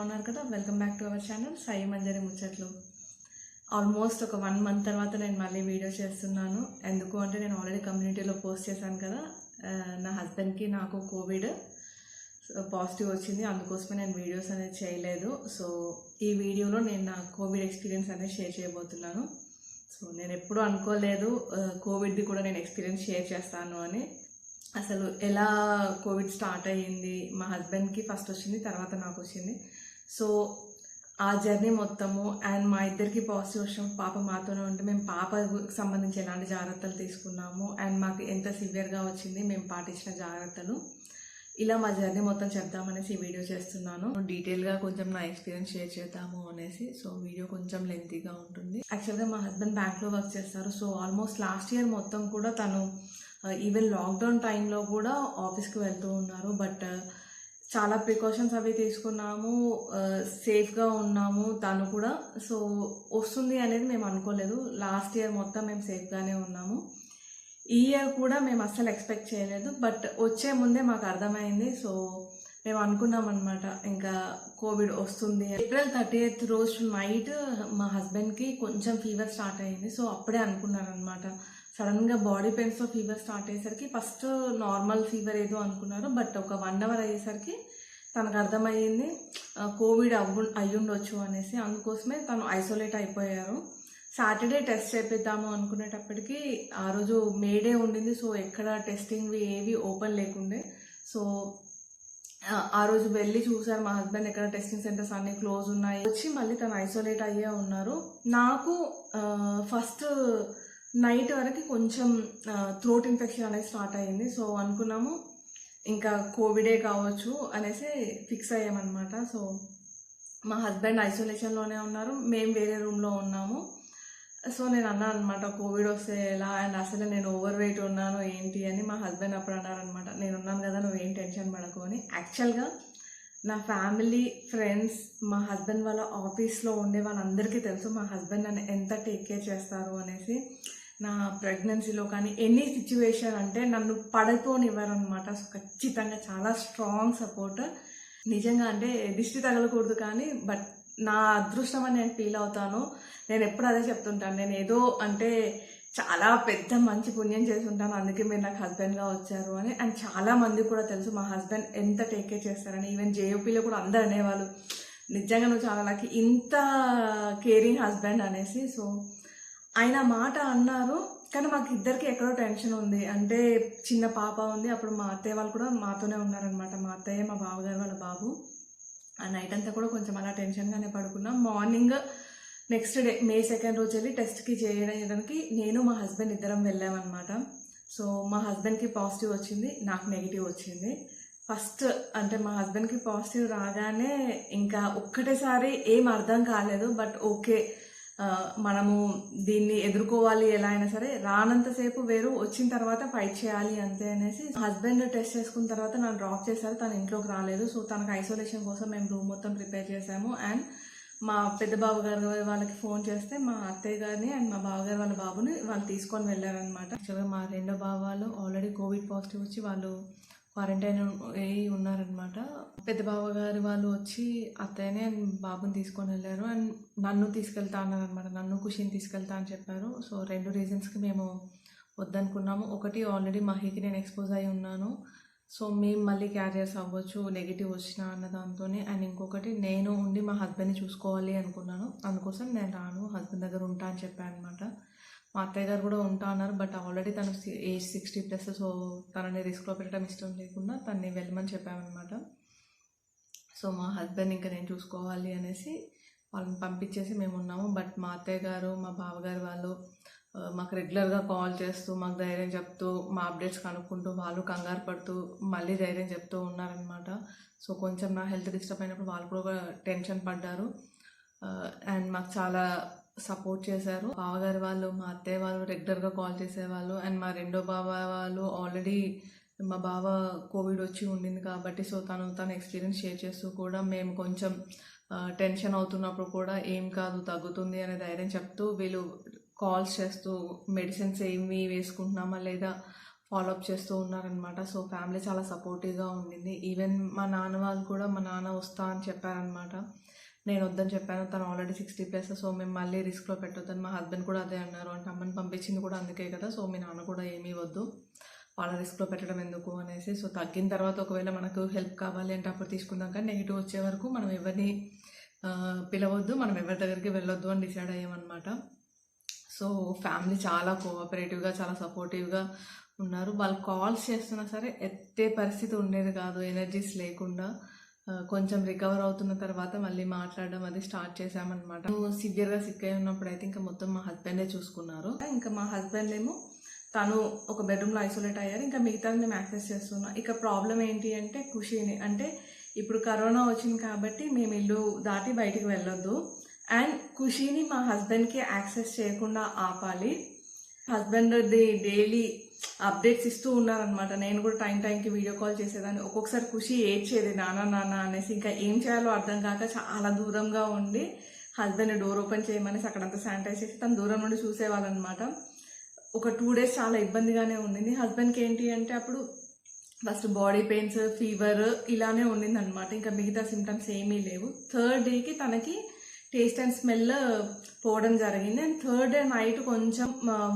బాగున్నారు కదా. Welcome back to our channel Sai Manjari ముచ్చట్లు. ఆల్మోస్ట్ ఒక 1 month తర్వాత నేను మళ్ళీ వీడియో చేస్తున్నాను. ఎందుకు అంటే నేను ఆల్రెడీ కమ్యూనిటీలో పోస్ట్ చేశాను కదా, నా హస్బెండ్కి నాకు కోవిడ్ పాజిటివ్ వచ్చింది. అందుకోసమే నేను వీడియోస్ అనేది చేయలేదు. సో ఈ వీడియోలో నేను నా కోవిడ్ ఎక్స్పీరియన్స్ అనేది షేర్ చేయబోతున్నాను. సో నేను ఎప్పుడూ అనుకోలేదు కోవిడ్ది కూడా నేను ఎక్స్పీరియన్స్ షేర్ చేస్తాను అని. అసలు ఎలా కోవిడ్ స్టార్ట్ అయ్యింది, మా హస్బెండ్కి ఫస్ట్ వచ్చింది, తర్వాత నాకు వచ్చింది. సో ఆ జర్నీ మొత్తము అండ్ మా ఇద్దరికి పాజిటివ్ వచ్చిన పాప మాతోనే ఉంటే మేము పాపకు సంబంధించి ఎలాంటి జాగ్రత్తలు తీసుకున్నాము అండ్ మాకు ఎంత సివియర్గా వచ్చింది, మేము పాటించిన జాగ్రత్తలు, ఇలా మా జర్నీ మొత్తం చెప్దామనేసి ఈ వీడియో చేస్తున్నాను. డీటెయిల్గా కొంచెం నా ఎక్స్పీరియన్స్ షేర్ చేద్దాము అనేసి. సో వీడియో కొంచెం లెంతీగా ఉంటుంది. యాక్చువల్గా మా హస్బెండ్ బ్యాంక్లో వర్క్ చేస్తారు. సో ఆల్మోస్ట్ లాస్ట్ ఇయర్ మొత్తం కూడా తను ఈవెన్ లాక్డౌన్ టైంలో కూడా ఆఫీస్కి వెళ్తూ ఉన్నారు. బట్ చాలా ప్రికాషన్స్ అవి తీసుకున్నాము, సేఫ్గా ఉన్నాము తను కూడా. సో వస్తుంది అనేది మేము అనుకోలేదు. లాస్ట్ ఇయర్ మొత్తం మేము సేఫ్గానే ఉన్నాము. ఈ ఇయర్ కూడా మేము అస్సలు ఎక్స్పెక్ట్ చేయలేదు. బట్ వచ్చే ముందే మాకు అర్థమైంది. సో మేము అనుకున్నాం అనమాట ఇంకా కోవిడ్ వస్తుంది. April 30th రోజు నైట్ మా హస్బెండ్కి కొంచెం ఫీవర్ స్టార్ట్ అయ్యింది. సో అప్పుడే అనుకున్నారనమాట. సడన్గా బాడీ పెయిన్స్తో ఫీవర్ స్టార్ట్ అయ్యేసరికి ఫస్ట్ నార్మల్ ఫీవర్ ఏదో అనుకున్నారు. బట్ ఒక 1 hour అయ్యేసరికి తనకు అర్థమయ్యింది కోవిడ్ అయ్యుండొచ్చు అనేసి. అందుకోసమే తను ఐసోలేట్ అయిపోయారు. సాటర్డే టెస్ట్ చేపిద్దాము అనుకునేటప్పటికి ఆ రోజు మేడే ఉండింది. సో ఎక్కడ టెస్టింగ్వి ఏవి ఓపెన్ లేకుండే. సో ఆ రోజు వెళ్ళి చూసారు మా హస్బెండ్, ఎక్కడ టెస్టింగ్ సెంటర్స్ అన్నీ క్లోజ్ ఉన్నాయి. వచ్చి మళ్ళీ తను ఐసోలేట్ అయ్యే ఉన్నారు. నాకు ఫస్ట్ నైట్ వరకు కొంచెం థ్రోట్ ఇన్ఫెక్షన్ అనేది స్టార్ట్ అయ్యింది. సో అనుకున్నాము ఇంకా కోవిడే కావచ్చు అనేసి ఫిక్స్ అయ్యామన్నమాట. సో మా హస్బెండ్ ఐసోలేషన్లోనే ఉన్నారు, మేము వేరే రూమ్లో ఉన్నాము. సో నేను అన్నాను అనమాట కోవిడ్ వస్తే ఎలా, అండ్ అసలు నేను ఓవర్ వెయిట్ ఉన్నాను ఏంటి అని. మా హస్బెండ్ అప్పుడు అన్నారనమాట, నేను ఉన్నాను కదా నువ్వేం టెన్షన్ పడకు అని. యాక్చువల్గా నా ఫ్యామిలీ, ఫ్రెండ్స్, మా హస్బెండ్ వాళ్ళ ఆఫీస్లో ఉండే వాళ్ళందరికీ తెలుసు మా హస్బెండ్ నన్ను ఎంత టేక్ కేర్ చేస్తారు అనేసి. నా ప్రెగ్నెన్సీలో కానీ ఎనీ సిచ్యువేషన్ అంటే నన్ను పడిపోనివ్వరు అనమాట. సో ఖచ్చితంగా చాలా స్ట్రాంగ్ సపోర్ట్. నిజంగా అంటే దిష్టి తగలకూడదు కానీ బట్ నా అదృష్టం అని నేను ఫీల్ అవుతాను. నేను ఎప్పుడు అదే చెప్తుంటాను, నేను ఏదో అంటే చాలా పెద్ద మంచి పుణ్యం చేసి ఉంటాను, అందుకే మీరు నాకు హస్బెండ్గా వచ్చారు అని. అండ్ చాలా మంది కూడా తెలుసు మా హస్బెండ్ ఎంత టేక్ కేర్ చేస్తారని. ఈవెన్ జేయూపీలో కూడా అందరు అనేవాళ్ళు నిజంగా నువ్వు చాలా లక్కీ, ఇంత కేరింగ్ హస్బెండ్ అనేసి. సో ఆయన మాట అన్నారు కానీ మాకు ఇద్దరికి ఎక్కడో టెన్షన్ ఉంది. అంటే చిన్న పాప ఉంది. అప్పుడు మా అత్తయ్య వాళ్ళు కూడా మాతోనే ఉన్నారనమాట. మా అత్తయ్య, మా బావగారు వాళ్ళ బాబు. ఆ నైట్ అంతా కూడా కొంచెం అలా టెన్షన్గానే పడుకున్నాం. Morning next day May 2nd రోజు వెళ్ళి టెస్ట్కి చేయడానికి నేను మా హస్బెండ్ ఇద్దరం వెళ్ళామన్నమాట. సో మా హస్బెండ్కి పాజిటివ్ వచ్చింది, నాకు నెగిటివ్ వచ్చింది. ఫస్ట్ అంటే మా హస్బెండ్కి పాజిటివ్ రాగానే ఇంకా ఒక్కటేసారి ఏం అర్థం కాలేదు. బట్ ఓకే మనము దీన్ని ఎదుర్కోవాలి ఎలా అయినా సరే, రానంతసేపు వేరు, వచ్చిన తర్వాత ఫైట్ చేయాలి అంతే అనేసి. హస్బెండ్ టెస్ట్ చేసుకున్న తర్వాత నన్ను డ్రాప్ చేశారు, తను ఇంట్లోకి రాలేదు. సో తనకు ఐసోలేషన్ కోసం మేము రూమ్ మొత్తం ప్రిపేర్ చేసాము. అండ్ మా పెద్ద బాబు గారు వాళ్ళకి ఫోన్ చేస్తే మా అత్తయ్య గారిని అండ్ మా బావగారు వాళ్ళ బాబుని వాళ్ళు తీసుకొని వెళ్ళారనమాట. యాక్చువల్గా మా రెండో బావ వాళ్ళు ఆల్రెడీ కోవిడ్ పాజిటివ్ వచ్చి వాళ్ళు క్వారంటైన్ అయ్యి ఉన్నారనమాట. పెద్ద బావగారు వాళ్ళు వచ్చి అత్తయ్యని అండ్ బాబుని తీసుకొని వెళ్ళారు. అండ్ నన్ను తీసుకెళ్తా అన్నారనమాట, నన్ను ఖుషిని తీసుకెళ్తా అని చెప్పారు. సో 2 రీజన్స్కి మేము వద్దనుకున్నాము. ఒకటి, ఆల్రెడీ మహికి నేను ఎక్స్పోజ్ అయి ఉన్నాను, సో మేము మళ్ళీ క్యారియర్స్ అవ్వచ్చు నెగిటివ్ వచ్చినా అన్న దాంతోనే. అండ్ ఇంకొకటి, నేను ఉండి మా హస్బెండ్ని చూసుకోవాలి అనుకున్నాను. అందుకోసం నేను రాను, హస్బెండ్ దగ్గర ఉంటా అని చెప్పాను అనమాట. మా అత్తయ్య గారు కూడా ఉంటా అన్నారు. బట్ ఆల్రెడీ తను ఏజ్ 60+, సో తనని రిస్క్లో పెట్టడం ఇష్టం లేకుండా తనని వెళ్ళమని చెప్పామన్నమాట. సో మా హస్బెండ్ ఇంకా నేను చూసుకోవాలి అనేసి వాళ్ళని పంపించేసి మేము ఉన్నాము. బట్ మా అత్తయ్య గారు, మా బావగారు వాళ్ళు మాకు రెగ్యులర్గా కాల్ చేస్తూ మాకు ధైర్యం చెప్తూ మా అప్డేట్స్ కనుక్కుంటూ వాళ్ళు కంగారు పడుతూ మళ్ళీ ధైర్యం చెప్తూ ఉన్నారనమాట. సో కొంచెం నా హెల్త్ డిస్టర్బ్ అయినప్పుడు వాళ్ళు కూడా టెన్షన్ పడ్డారు అండ్ మాకు చాలా సపోర్ట్ చేశారు. బావగారు వాళ్ళు, మా అత్తయ్య వాళ్ళు రెగ్యులర్గా కాల్ చేసేవాళ్ళు. అండ్ మా రెండో బావ వాళ్ళు ఆల్రెడీ మా బావ కోవిడ్ వచ్చి ఉండింది కాబట్టి సో తను ఎక్స్పీరియన్స్ షేర్ చేస్తూ కూడా మేము కొంచెం టెన్షన్ అవుతున్నప్పుడు కూడా ఏం కాదు తగ్గుతుంది అనే ధైర్యం చెప్తూ వీళ్ళు కాల్స్ చేస్తూ మెడిసిన్స్ ఏమి వేసుకుంటున్నామా లేదా, ఫాలోఅప్ చేస్తూ ఉన్నారనమాట. సో ఫ్యామిలీ చాలా సపోర్టివ్గా ఉండింది. ఈవెన్ మా నాన్న వాళ్ళు కూడా, మా నాన్న వస్తా అని చెప్పారనమాట. నేను వద్దని చెప్పాను. తను ఆల్రెడీ 60+, సో మేము మళ్ళీ రిస్క్లో పెట్టొద్దని. మా హస్బెండ్ కూడా అదే అన్నారు. అంటే అమ్మని పంపించింది కూడా అందుకే కదా, సో మీ నాన్న కూడా ఏమీ వద్దు, వాళ్ళ రిస్క్లో పెట్టడం ఎందుకు అనేసి. సో తగ్గిన తర్వాత ఒకవేళ మనకు హెల్ప్ కావాలి అంటే అప్పుడు తీసుకుందాం, కానీ నెగిటివ్ వచ్చే వరకు మనం ఎవరిని పిలవద్దు, మనం ఎవరి దగ్గరికి వెళ్ళొద్దు అని డిసైడ్ అయ్యామన్నమాట. సో ఫ్యామిలీ చాలా కోఆపరేటివ్గా, చాలా సపోర్టివ్గా ఉన్నారు. వాళ్ళు కాల్స్ చేస్తున్నా సరే ఎత్తే పరిస్థితి ఉండేది కాదు, ఎనర్జీస్ లేకుండా. కొంచెం రికవర్ అవుతున్న తర్వాత మళ్ళీ మాట్లాడడం అది స్టార్ట్ చేసామన్నమాట. సివియర్గా సిక్ అయి ఉన్నప్పుడు అయితే ఇంకా మొత్తం మా హస్బెండే చూసుకున్నారు. ఇంకా మా హస్బెండ్ ఏమో తను ఒక బెడ్రూమ్లో ఐసోలేట్ అయ్యారు, ఇంకా మిగతా మేము యాక్సెస్ చేస్తున్నాం. ఇక ప్రాబ్లం ఏంటి అంటే ఖుషీని, అంటే ఇప్పుడు కరోనా వచ్చింది కాబట్టి మేము ఇల్లు దాటి బయటికి వెళ్ళొద్దు, అండ్ ఖుషీని మా హస్బెండ్కి యాక్సెస్ చేయకుండా ఆపాలి. హస్బెండ్ది డైలీ అప్డేట్స్ ఇస్తూ ఉన్నారనమాట. నేను కూడా టైంకి వీడియో కాల్ చేసేదాన్ని. ఒక్కొక్కసారి ఖుషి ఏడ్చేది నాన్న అనేసి. ఇంకా ఏం చేయాలో అర్థం కాక చాలా దూరంగా ఉండి హస్బెండ్ డోర్ ఓపెన్ చేయమనేసి అక్కడంతా శానిటైజ్ చేసి తను దూరం నుండి చూసేవాళ్ళనమాట. ఒక 2 days చాలా ఇబ్బందిగానే ఉండింది. హస్బెండ్కి ఏంటి అంటే అప్పుడు ఫస్ట్ బాడీ పెయిన్స్, ఫీవర్ ఇలానే ఉండింది అనమాట. ఇంకా మిగతా సిమ్టమ్స్ ఏమీ లేవు. 3rd day తనకి టేస్ట్ అండ్ స్మెల్ పోవడం జరిగింది. అండ్ 3rd day నైట్ కొంచెం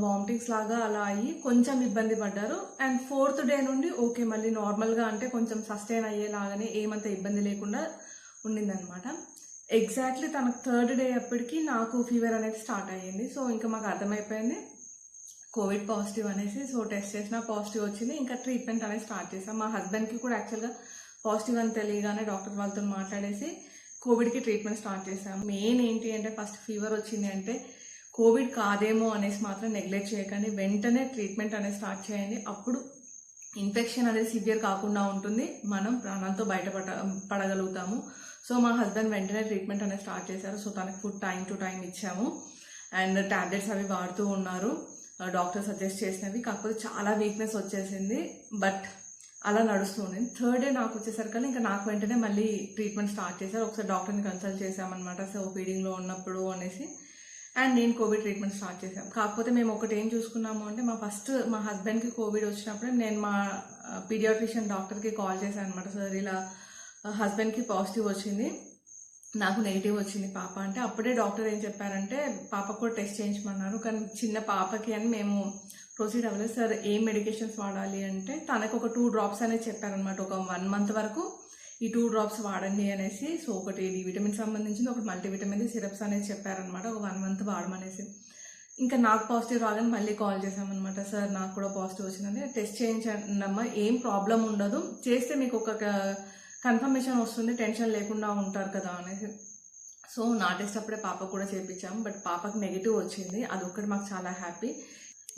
వామిటింగ్స్ లాగా అలా అయ్యి కొంచెం ఇబ్బంది పడ్డారు. అండ్ 4th day నుండి ఓకే, మళ్ళీ నార్మల్గా అంటే కొంచెం సస్టైన్ అయ్యేలాగానే ఏమంత ఇబ్బంది లేకుండా ఉండిందనమాట. ఎగ్జాక్ట్లీ తనకు 3rd day అప్పటికి నాకు ఫీవర్ అనేది స్టార్ట్ అయ్యింది. సో ఇంకా మాకు అర్థమైపోయింది కోవిడ్ పాజిటివ్ అనేసి. సో టెస్ట్ చేసినా పాజిటివ్ వచ్చింది. ఇంకా ట్రీట్మెంట్ అనేది స్టార్ట్ చేసాం. మా హస్బెండ్కి కూడా యాక్చువల్గా పాజిటివ్ అని తెలియగానే డాక్టర్ వాళ్ళతో మాట్లాడేసి కోవిడ్కి ట్రీట్మెంట్ స్టార్ట్ చేసాం. మెయిన్ ఏంటి అంటే ఫస్ట్ ఫీవర్ వచ్చింది అంటే కోవిడ్ కాదేమో అనేసి మాత్రం నెగ్లెక్ట్ చేయకండి, వెంటనే ట్రీట్మెంట్ అనేది స్టార్ట్ చేయండి. అప్పుడు ఇన్ఫెక్షన్ అనేది సివియర్ కాకుండా ఉంటుంది, మనం ప్రాణాలతో పడగలుగుతాము. సో మా హస్బెండ్ వెంటనే ట్రీట్మెంట్ అనేది స్టార్ట్ చేశారు. సో తనకు ఫుడ్ టైం టు టైం ఇచ్చాము, అండ్ టాబ్లెట్స్ అవి వాడుతూ ఉన్నారు డాక్టర్ సజెస్ట్ చేసినవి. కాకపోతే చాలా వీక్నెస్ వచ్చేసింది, బట్ అలా నడుస్తుంది. 3rd day నాకు వచ్చేసరికి ఇంకా నాకు వెంటనే మళ్ళీ ట్రీట్మెంట్ స్టార్ట్ చేశారు. ఒకసారి డాక్టర్ని కన్సల్ట్ చేశామన్నమాట, సో ఫీడింగ్లో ఉన్నప్పుడు అనేసి. అండ్ నేను కోవిడ్ ట్రీట్మెంట్ స్టార్ట్ చేశాను. కాకపోతే మేము ఒకటి ఏం చూసుకున్నాము అంటే మా హస్బెండ్కి కోవిడ్ వచ్చినప్పుడు నేను మా పీడియాట్రిషియన్ డాక్టర్కి కాల్ చేశాను అనమాట. సార్ ఇలా హస్బెండ్కి పాజిటివ్ వచ్చింది, నాకు నెగిటివ్ వచ్చింది పాప అంటే. అప్పుడే డాక్టర్ ఏం చెప్పారంటే పాపకు కూడా టెస్ట్ చేయించమన్నారు, కానీ చిన్న పాపకి అని మేము ప్రొసీడ్ అవ్వలేదు. సార్ ఏం మెడికేషన్స్ వాడాలి అంటే తనకు ఒక 2 drops అనేది చెప్పారనమాట. ఒక 1 month వరకు ఈ 2 drops వాడండి అనేసి. సో ఒకటి డి విటమిన్ సంబంధించింది, ఒకటి మల్టీవిటమిన్ సిరప్స్ అనేది చెప్పారనమాట. ఒక 1 month వాడమనేసి. ఇంకా నాకు పాజిటివ్ రాగానే మళ్ళీ కాల్ చేసామన్నమాట. సార్ నాకు కూడా పాజిటివ్ వచ్చిందండి, టెస్ట్ చేయించండి అమ్మా, ఏం ప్రాబ్లం ఉండదు, చేస్తే మీకు ఒక కన్ఫర్మేషన్ వస్తుంది, టెన్షన్ లేకుండా ఉంటారు కదా అనేసి. సో నా టెస్ట్ అప్పుడే పాపకు కూడా చేయించాము, బట్ పాపకు నెగిటివ్ వచ్చింది. అదొక్కటి మాకు చాలా హ్యాపీ.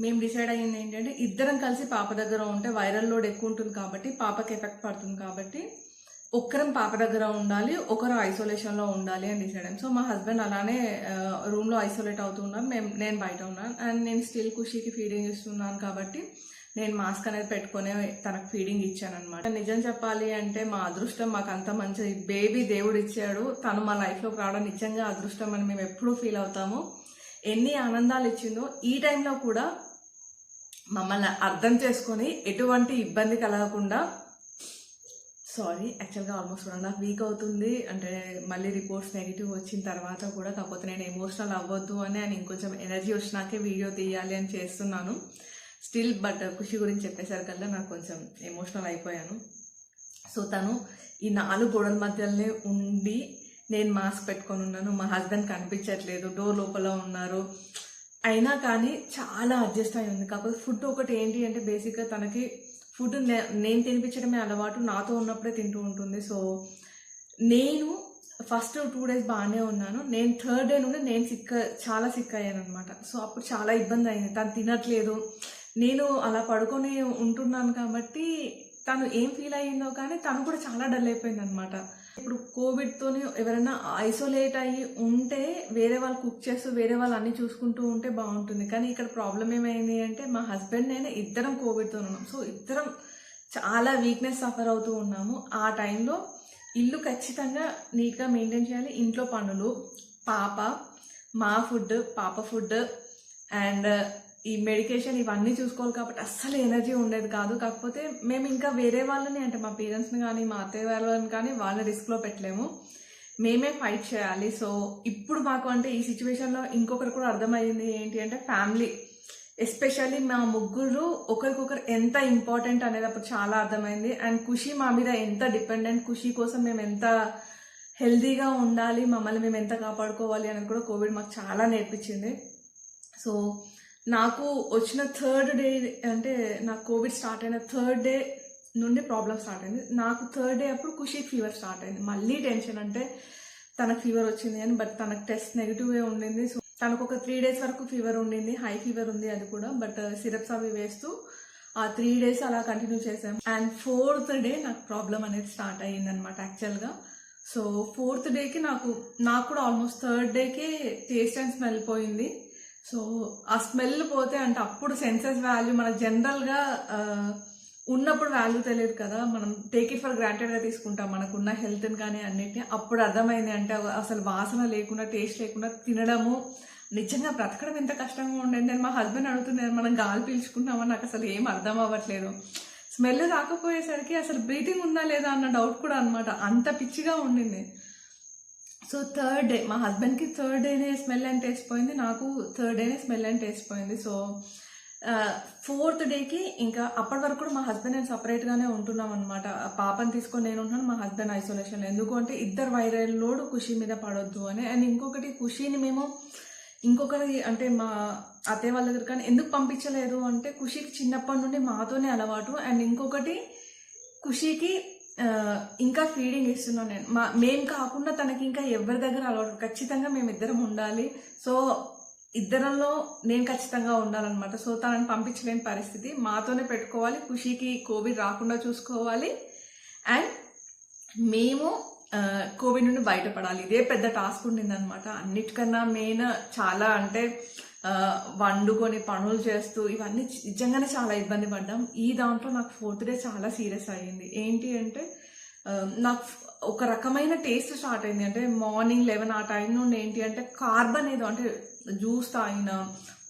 మేము డిసైడ్ అయ్యింది ఏంటంటే ఇద్దరం కలిసి పాప దగ్గర ఉంటే వైరల్ లోడ్ ఎక్కువ ఉంటుంది కాబట్టి పాపకి ఎఫెక్ట్ పడుతుంది కాబట్టి ఒక్కరం పాప దగ్గర ఉండాలి, ఒకరు ఐసోలేషన్లో ఉండాలి అని డిసైడ్ అయ్యాం. సో మా హస్బెండ్ అలానే రూమ్లో ఐసోలేట్ అవుతున్నాను, నేను బయట ఉన్నాను. అండ్ నేను స్టిల్ ఖుషీకి ఫీడింగ్ ఇస్తున్నాను కాబట్టి నేను మాస్క్ అనేది పెట్టుకునే తనకు ఫీడింగ్ ఇచ్చాను అనమాట. నిజం చెప్పాలి అంటే మా అదృష్టం, మాకు అంత మంచి బేబీ దేవుడు ఇచ్చాడు. తను మా లైఫ్లోకి రావడం నిజంగా అదృష్టం అని మేము ఎప్పుడూ ఫీల్ అవుతాము. ఎన్ని ఆనందాలు ఇచ్చిందో ఈ టైంలో కూడా మమ్మల్ని అర్థం చేసుకొని ఎటువంటి ఇబ్బంది కలగకుండా, సారీ యాక్చువల్గా ఆల్మోస్ట్ 1.5 week అవుతుంది అంటే మళ్ళీ రిపోర్ట్స్ నెగిటివ్ వచ్చిన తర్వాత కూడా. కాకపోతే నేను ఎమోషనల్ అవ్వద్దు అని ఇంకొంచెం ఎనర్జీ వచ్చినాకే వీడియో తీయాలి అని చేస్తున్నాను స్టిల్. బట్ ఖుషి గురించి చెప్పేసరికల్లా నాకు కొంచెం ఎమోషనల్ అయిపోయాను. సో తను ఈ 4 గోడల మధ్యలోనే ఉండి నేను మాస్క్ పెట్టుకొని ఉన్నాను, మా హస్బెండ్ కనిపించట్లేదు, డోర్ లోపల ఉన్నారు, అయినా కానీ చాలా అడ్జస్ట్ అయి ఉంది. కాకపోతే ఫుడ్ ఒకటి ఏంటి అంటే బేసిక్గా తనకి ఫుడ్ నేను తినిపించడమే అలవాటు, నాతో ఉన్నప్పుడే తింటూ ఉంటుంది. సో నేను ఫస్ట్ 2 days బాగానే ఉన్నాను, నేను 3rd day నుండి నేను చాలా సిక్ అయ్యాను అనమాట. సో అప్పుడు చాలా ఇబ్బంది అయింది, తను తినట్లేదు, నేను అలా పడుకొని ఉంటున్నాను కాబట్టి తను ఏం ఫీల్ అయ్యిందో కానీ తను కూడా చాలా డల్ అయిపోయింది అనమాట. ఇప్పుడు కోవిడ్తోని ఎవరైనా ఐసోలేట్ అయ్యి ఉంటే వేరే వాళ్ళు కుక్ చేస్తూ వేరే వాళ్ళు అన్ని చూసుకుంటూ ఉంటే బాగుంటుంది. కానీ ఇక్కడ ప్రాబ్లం ఏమైంది అంటే మా హస్బెండ్ నేను ఇద్దరం కోవిడ్తో ఉన్నాం. సో ఇద్దరం చాలా వీక్నెస్ సఫర్ అవుతూ ఉన్నాము. ఆ టైంలో ఇల్లు ఖచ్చితంగా నీట్గా మెయింటైన్ చేయాలి, ఇంట్లో పనులు, పాప, మా ఫుడ్, పాప ఫుడ్, అండ్ ఈ మెడికేషన్ ఇవన్నీ చూసుకోవాలి కాబట్టి అస్సలు ఎనర్జీ ఉండేది కాదు. కాకపోతే మేము ఇంకా వేరే వాళ్ళని అంటే మా పేరెంట్స్ని కానీ మా అత్తయ్య వాళ్ళని కానీ వాళ్ళ రిస్క్లో పెట్టలేము, మేమే ఫైట్ చేయాలి. సో ఇప్పుడు మాకు అంటే ఈ సిచ్యువేషన్లో ఇంకొకరు కూడా అర్థమైంది ఏంటి అంటే ఫ్యామిలీ, ఎస్పెషల్లీ మా ముగ్గురు ఒకరికొకరు ఎంత ఇంపార్టెంట్ అనేది అప్పుడు చాలా అర్థమైంది. అండ్ ఖుషి మా మీద ఎంత డిపెండెంట్, ఖుషి కోసం మేము ఎంత హెల్దీగా ఉండాలి, మమ్మల్ని మేము ఎంత కాపాడుకోవాలి అనేది కూడా కోవిడ్ మాకు చాలా నేర్పించింది. సో నాకు వచ్చిన థర్డ్ డే అంటే నాకు కోవిడ్ స్టార్ట్ అయిన థర్డ్ డే నుండి ప్రాబ్లం స్టార్ట్ అయింది. నాకు థర్డ్ డే అప్పుడు ఖుషికి ఫీవర్ స్టార్ట్ అయింది. మళ్ళీ టెన్షన్, అంటే తనకు ఫీవర్ వచ్చింది అని, బట్ తనకు టెస్ట్ నెగిటివే ఉండింది. సో తనకు ఒక 3 days వరకు ఫీవర్ ఉండింది, హై ఫీవర్ ఉంది అది కూడా, బట్ సిరప్స్ అవి వేస్తూ ఆ 3 days అలా కంటిన్యూ చేసాం. అండ్ 4th day నాకు ప్రాబ్లం అనేది స్టార్ట్ అయ్యింది అనమాట యాక్చువల్గా. సో 4th డేకి నాకు కూడా ఆల్మోస్ట్ 3rd డేకి టేస్ట్ అండ్ స్మెల్ పోయింది. సో ఆ స్మెల్ పోతే అంటే అప్పుడు సెన్సెస్ వాల్యూ మనకు జనరల్గా ఉన్నప్పుడు వాల్యూ తెలియదు కదా, మనం టేక్ ఇట్ ఫర్ గ్రాంటెడ్గా తీసుకుంటాం మనకున్న హెల్త్ని కానీ అన్నిటిని. అప్పుడు అర్థమైంది అంటే అసలు వాసన లేకుండా టేస్ట్ లేకుండా తినడము నిజంగా బ్రతకడం ఎంత కష్టంగా ఉండేది. నేను మా హస్బెండ్ అడుగుతున్నాను మనం గాలి పీల్చుకుంటున్నామని, నాకు అసలు ఏం అర్థం అవ్వట్లేదు. స్మెల్ రాకపోయేసరికి అసలు బ్రీతింగ్ ఉందా లేదా అన్న డౌట్ కూడా అనమాట, అంత పిచ్చిగా ఉండింది. సో 3rd డే మా హస్బెండ్కి 3rd డేనే స్మెల్ అండ్ టేస్ట్ పోయింది, నాకు 3rd డేనే స్మెల్ అండ్ టేస్ట్ పోయింది. సో 4th డేకి ఇంకా అప్పటి వరకు కూడా మా హస్బెండ్ నేను సపరేట్గానే ఉంటున్నాం అనమాట. పాపని తీసుకొని నేను ఉంటున్నాను, మా హస్బెండ్ ఐసోలేషన్. ఎందుకు అంటే ఇద్దరు వైరల్ లోడ్ ఖుషి మీద పడొద్దు అని. అండ్ ఇంకొకటి ఖుషిని మేము ఇంకొకరి అంటే మా అత్తయ్య వాళ్ళ దగ్గర కానీ ఎందుకు పంపించలేదు అంటే ఖుషికి చిన్నప్పటి నుండి మాతోనే అలవాటు. అండ్ ఇంకొకటి ఖుషికి ఇంకా ఫీడింగ్ ఇస్తున్నాను నేను, మేము కాకుండా తనకి ఇంకా ఎవరి దగ్గర అలవాటు, ఖచ్చితంగా మేమిద్దరం ఉండాలి. సో ఇద్దరంలో నేను ఖచ్చితంగా ఉండాలన్నమాట. సో తనని పంపించలేని పరిస్థితి, మాతోనే పెట్టుకోవాలి, ఖుషికి కోవిడ్ రాకుండా చూసుకోవాలి, అండ్ మేము కోవిడ్ నుండి బయటపడాలి. ఇదే పెద్ద టాస్క్ ఉండిందనమాట. అన్నిటికన్నా మెయిన్ చాలా అంటే వండుకొని పనులు చేస్తూ ఇవన్నీ నిజంగానే చాలా ఇబ్బంది పడ్డాం. ఈ దాంట్లో నాకు 4th డే చాలా సీరియస్ అయ్యింది. ఏంటి అంటే నాకు ఒక రకమైన టేస్ట్ స్టార్ట్ అయింది. అంటే మార్నింగ్ 11 ఆ టైం నుండి ఏంటి అంటే కార్బన్ ఏదో అంటే జ్యూస్ తాగిన,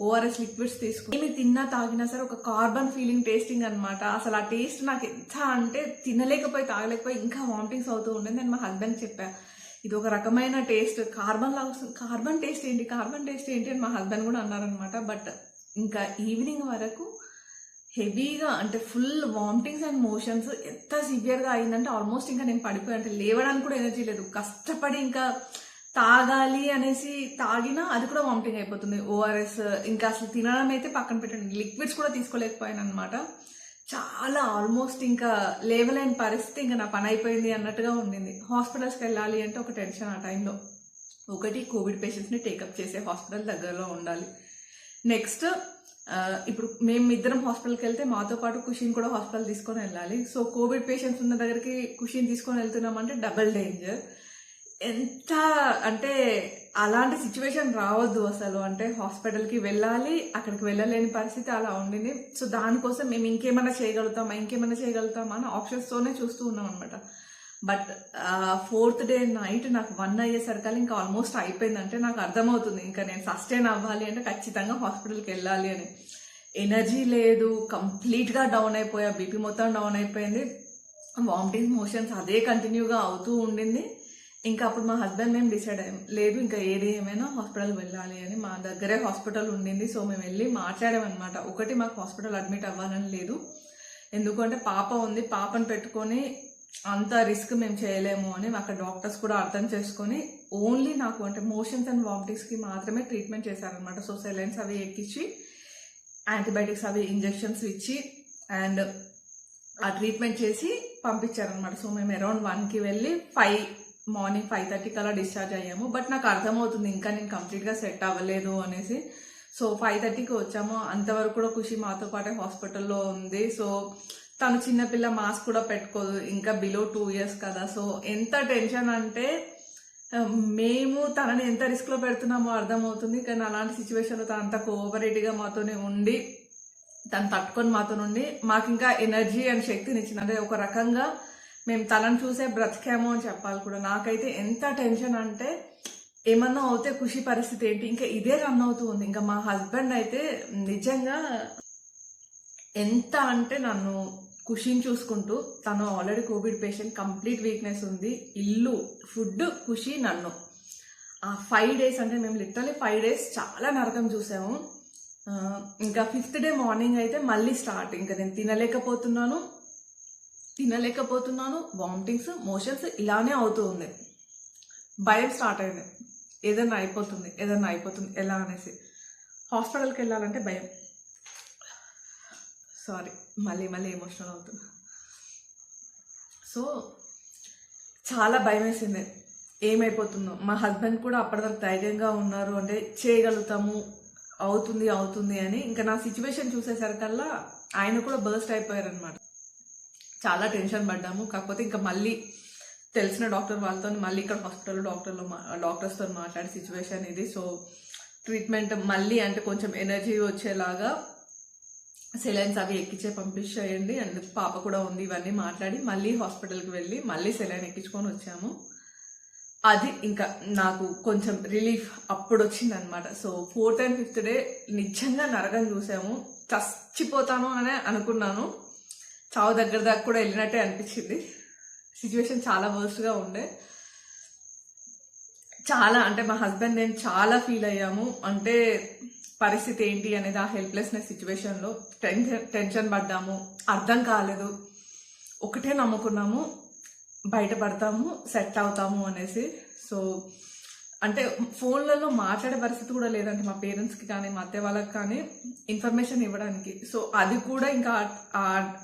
ఓఆర్ఎస్ లిక్విడ్స్ తీసుకుని ఏమి తిన్నా తాగినా సరే ఒక కార్బన్ ఫీలింగ్ టేస్టింగ్ అనమాట. అసలు ఆ టేస్ట్ నాకు ఎంత అంటే తినలేకపోయి తాగలేకపోయి ఇంకా వామిటింగ్స్ అవుతూ ఉండేది. నేను మా హస్బెండ్ చెప్పా ఇది ఒక రకమైన టేస్ట్, కార్బన్ లాగా వస్తుంది, కార్బన్ టేస్ట్ ఏంటి అని మా హస్బెండ్ కూడా అన్నారనమాట. బట్ ఇంకా ఈవినింగ్ వరకు హెవీగా అంటే ఫుల్ వామిటింగ్స్ అండ్ మోషన్స్ ఎంత సివియర్గా అయిందంటే ఆల్మోస్ట్ ఇంకా నేను పడిపోయాను. అంటే లేవడానికి కూడా ఎనర్జీ లేదు, కష్టపడి ఇంకా తాగాలి అనేసి తాగినా అది కూడా వామిటింగ్ అయిపోతుంది. ఓఆర్ఎస్ ఇంకా అసలు తినడం అయితే పక్కన పెట్టండి, లిక్విడ్స్ కూడా తీసుకోలేకపోయాను అనమాట. చాలా ఆల్మోస్ట్ ఇంకా లేవలేని పరిస్థితి, ఇంకా నా పని అయిపోయింది అన్నట్టుగా ఉండింది. హాస్పిటల్స్కి వెళ్ళాలి అంటే ఒక టెన్షన్ ఆ టైంలో. ఒకటి కోవిడ్ పేషెంట్స్ని టేకప్ చేసే హాస్పిటల్ దగ్గరలో ఉండాలి. నెక్స్ట్ ఇప్పుడు మేమిద్దరం హాస్పిటల్కి వెళ్తే మాతో పాటు ఖుషిని కూడా హాస్పిటల్ తీసుకొని వెళ్ళాలి. సో కోవిడ్ పేషెంట్స్ ఉన్న దగ్గరికి ఖుషిని తీసుకొని వెళ్తున్నామంటే డబల్ డేంజర్. ఎంత అంటే అలాంటి సిచ్యువేషన్ రావద్దు అసలు. అంటే హాస్పిటల్కి వెళ్ళాలి, అక్కడికి వెళ్ళలేని పరిస్థితి అలా ఉండింది. సో దానికోసం మేము ఇంకేమైనా చేయగలుగుతామా అని ఆప్షన్స్తోనే చూస్తూ ఉన్నాం అనమాట. బట్ 4th డే నైట్ నాకు 1 అయ్యేసరికి ఇంకా ఆల్మోస్ట్ అయిపోయింది. అంటే నాకు అర్థమవుతుంది ఇంకా నేను సస్టైన్ అవ్వాలి అంటే ఖచ్చితంగా హాస్పిటల్కి వెళ్ళాలి అని. ఎనర్జీ లేదు, కంప్లీట్గా డౌన్ అయిపోయా, బీపీ మొత్తం డౌన్ అయిపోయింది, వామిటింగ్ మోషన్స్ అదే కంటిన్యూగా అవుతూ ఉండింది. ఇంకా అప్పుడు మా హస్బెండ్ మేము డిసైడ్ అయ్యాం, లేదు ఇంకా ఏమైనా హాస్పిటల్కి వెళ్ళాలి అని. మా దగ్గరే హాస్పిటల్ ఉండింది. సో మేము వెళ్ళి మాట్లాడామన్నమాట. ఒకటి మాకు హాస్పిటల్ అడ్మిట్ అవ్వాలని లేదు, ఎందుకంటే పాప ఉంది, పాపను పెట్టుకొని అంత రిస్క్ మేము చేయలేము అని అక్కడ డాక్టర్స్ కూడా అర్థం చేసుకొని ఓన్లీ నాకు అంటే మోషన్స్ అండ్ వామిటింగ్స్కి మాత్రమే ట్రీట్మెంట్ చేశారనమాట. సో సెలైన్స్ అవి ఎక్కించి యాంటీబయాటిక్స్ అవి ఇంజెక్షన్స్ ఇచ్చి అండ్ ఆ ట్రీట్మెంట్ చేసి పంపించారనమాట. సో మేము అరౌండ్ 1కి వెళ్ళి మార్నింగ్ 5:30కి అలా డిశ్చార్జ్ అయ్యాము. బట్ నాకు అర్థమవుతుంది ఇంకా నేను కంప్లీట్గా సెట్ అవ్వలేదు అనేసి. సో 5:30కి వచ్చాము. అంతవరకు కూడా ఖుషి మాతో పాటే హాస్పిటల్లో ఉంది. సో తను చిన్నపిల్ల, మాస్క్ కూడా పెట్టుకోదు, ఇంకా బిలో 2 years కదా. సో ఎంత టెన్షన్ అంటే మేము తనని ఎంత రిస్క్లో పెడుతున్నామో అర్థమవుతుంది. కానీ అలాంటి సిచ్యువేషన్లో తను అంత కోఆపరేటివ్గా మాతోనే ఉండి తను తట్టుకొని మాతో నుండి మాకు ఇంకా ఎనర్జీ అండ్ శక్తిని ఇచ్చింది. అంటే ఒక రకంగా మేము తనని చూసే బ్రతికాము అని చెప్పాలి కూడా. నాకైతే ఎంత టెన్షన్ అంటే ఏమన్నా అవుతే ఖుషి పరిస్థితి ఏంటి, ఇంకా ఇదే రన్ అవుతూ ఉంది. ఇంకా మా హస్బెండ్ అయితే నిజంగా ఎంత అంటే నన్ను ఖుషిని చూసుకుంటూ, తను already Covid patient, complete weakness ఉంది, ఇల్లు, ఫుడ్, ఖుషి, నన్ను ఆ 5 days అంటే మేము లిటరలీ 5 days చాలా నరకం చూసాము. ఇంకా 5th day మార్నింగ్ అయితే మళ్ళీ స్టార్ట్. ఇంకా నేను తినలేకపోతున్నాను, వామిటింగ్స్, మోషన్స్ ఇలానే అవుతూ ఉంది. భయం స్టార్ట్ అయింది, ఏదన్నా అయిపోతుంది ఎలా అనేసి. హాస్పిటల్కి వెళ్ళాలంటే భయం. సారీ, మళ్ళీ ఎమోషనల్ అవుతుంది. సో చాలా భయం వేసింది, ఏమైపోతుందో. మా హస్బెండ్ కూడా అప్పటి వరకు ధైర్యంగా ఉన్నారు, అంటే చేయగలుగుతాము, అవుతుంది అని. ఇంకా నా సిచ్యువేషన్ చూసేసరికల్లా ఆయన కూడా బర్స్ట్ అయిపోయారు అనమాట. చాలా టెన్షన్ పడ్డాము. కాకపోతే ఇంకా మళ్ళీ తెలిసిన డాక్టర్ వాళ్ళతో మళ్ళీ ఇక్కడ హాస్పిటల్లో డాక్టర్స్తో మాట్లాడే సిచ్యువేషన్ ఇది. సో ట్రీట్మెంట్ మళ్ళీ అంటే కొంచెం ఎనర్జీ వచ్చేలాగా సెలైన్స్ అవి ఎక్కించే పంపించేయండి, అండ్ పాప కూడా ఉంది, ఇవన్నీ మాట్లాడి మళ్ళీ హాస్పిటల్కి వెళ్ళి మళ్ళీ సెలైన్ ఎక్కించుకొని వచ్చాము. అది ఇంకా నాకు కొంచెం రిలీఫ్ అప్పుడు వచ్చింది అనమాట. So 4th and 5th day నిజంగా నరకం చూసాము. చచ్చిపోతాను అని అనుకున్నాను, చావు దగ్గర దాకా కూడా వెళ్ళినట్టే అనిపించింది. సిచ్యువేషన్ చాలా వర్స్ట్గా ఉండే. చాలా అంటే మా హస్బెండ్ నేను చాలా ఫీల్ అయ్యాము. అంటే పరిస్థితి ఏంటి అనేది, ఆ హెల్ప్లెస్నెస్ సిచ్యువేషన్లో టెన్షన్ పడ్డాము, అర్థం కాలేదు. ఒకటే నమ్ముకున్నాము, బయటపడతాము, సెట్ అవుతాము అనేసి. సో అంటే ఫోన్లలో మాట్లాడే పరిస్థితి కూడా లేదంటే మా పేరెంట్స్కి కానీ మా అత్తయ్య వాళ్ళకి కానీ ఇన్ఫర్మేషన్ ఇవ్వడానికి. సో అది కూడా ఇంకా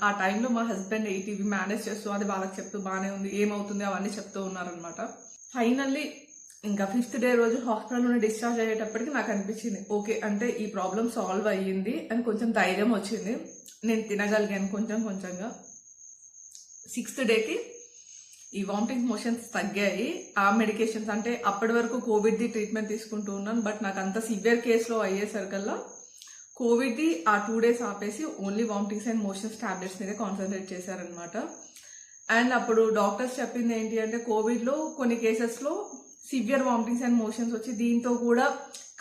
ఆ టైంలో మా హస్బెండ్ ఈటీవీ మేనేజ్ చేస్తూ అది వాళ్ళకి చెప్తూ బాగానే ఉంది, ఏమవుతుంది అవన్నీ చెప్తూ ఉన్నారనమాట. ఫైనల్లీ ఇంకా 5th day రోజు హాస్పిటల్ నుండి డిశ్చార్జ్ అయ్యేటప్పటికి నాకు అనిపించింది, ఓకే అంటే ఈ ప్రాబ్లం సాల్వ్ అయ్యింది అని కొంచెం ధైర్యం వచ్చింది. నేను తినగలిగాను కొంచెంగా. 6th dayకి ఈ వామిటింగ్ మోషన్స్ తగ్గాయి. ఆ మెడికేషన్స్ అంటే అప్పటి వరకు కోవిడ్ది ట్రీట్మెంట్ తీసుకుంటూ ఉన్నాను, బట్ నాకు అంత సివియర్ కేసులో అయ్యేసరికల్లా కోవిడ్ది ఆ 2 days ఆపేసి only vomitings and motions tablets మీద కాన్సన్ట్రేట్ చేశారనమాట. అండ్ అప్పుడు డాక్టర్స్ చెప్పింది ఏంటి అంటే, కోవిడ్లో కొన్ని కేసెస్లో సివియర్ వామిటింగ్స్ అండ్ మోషన్స్ వచ్చి దీంతో కూడా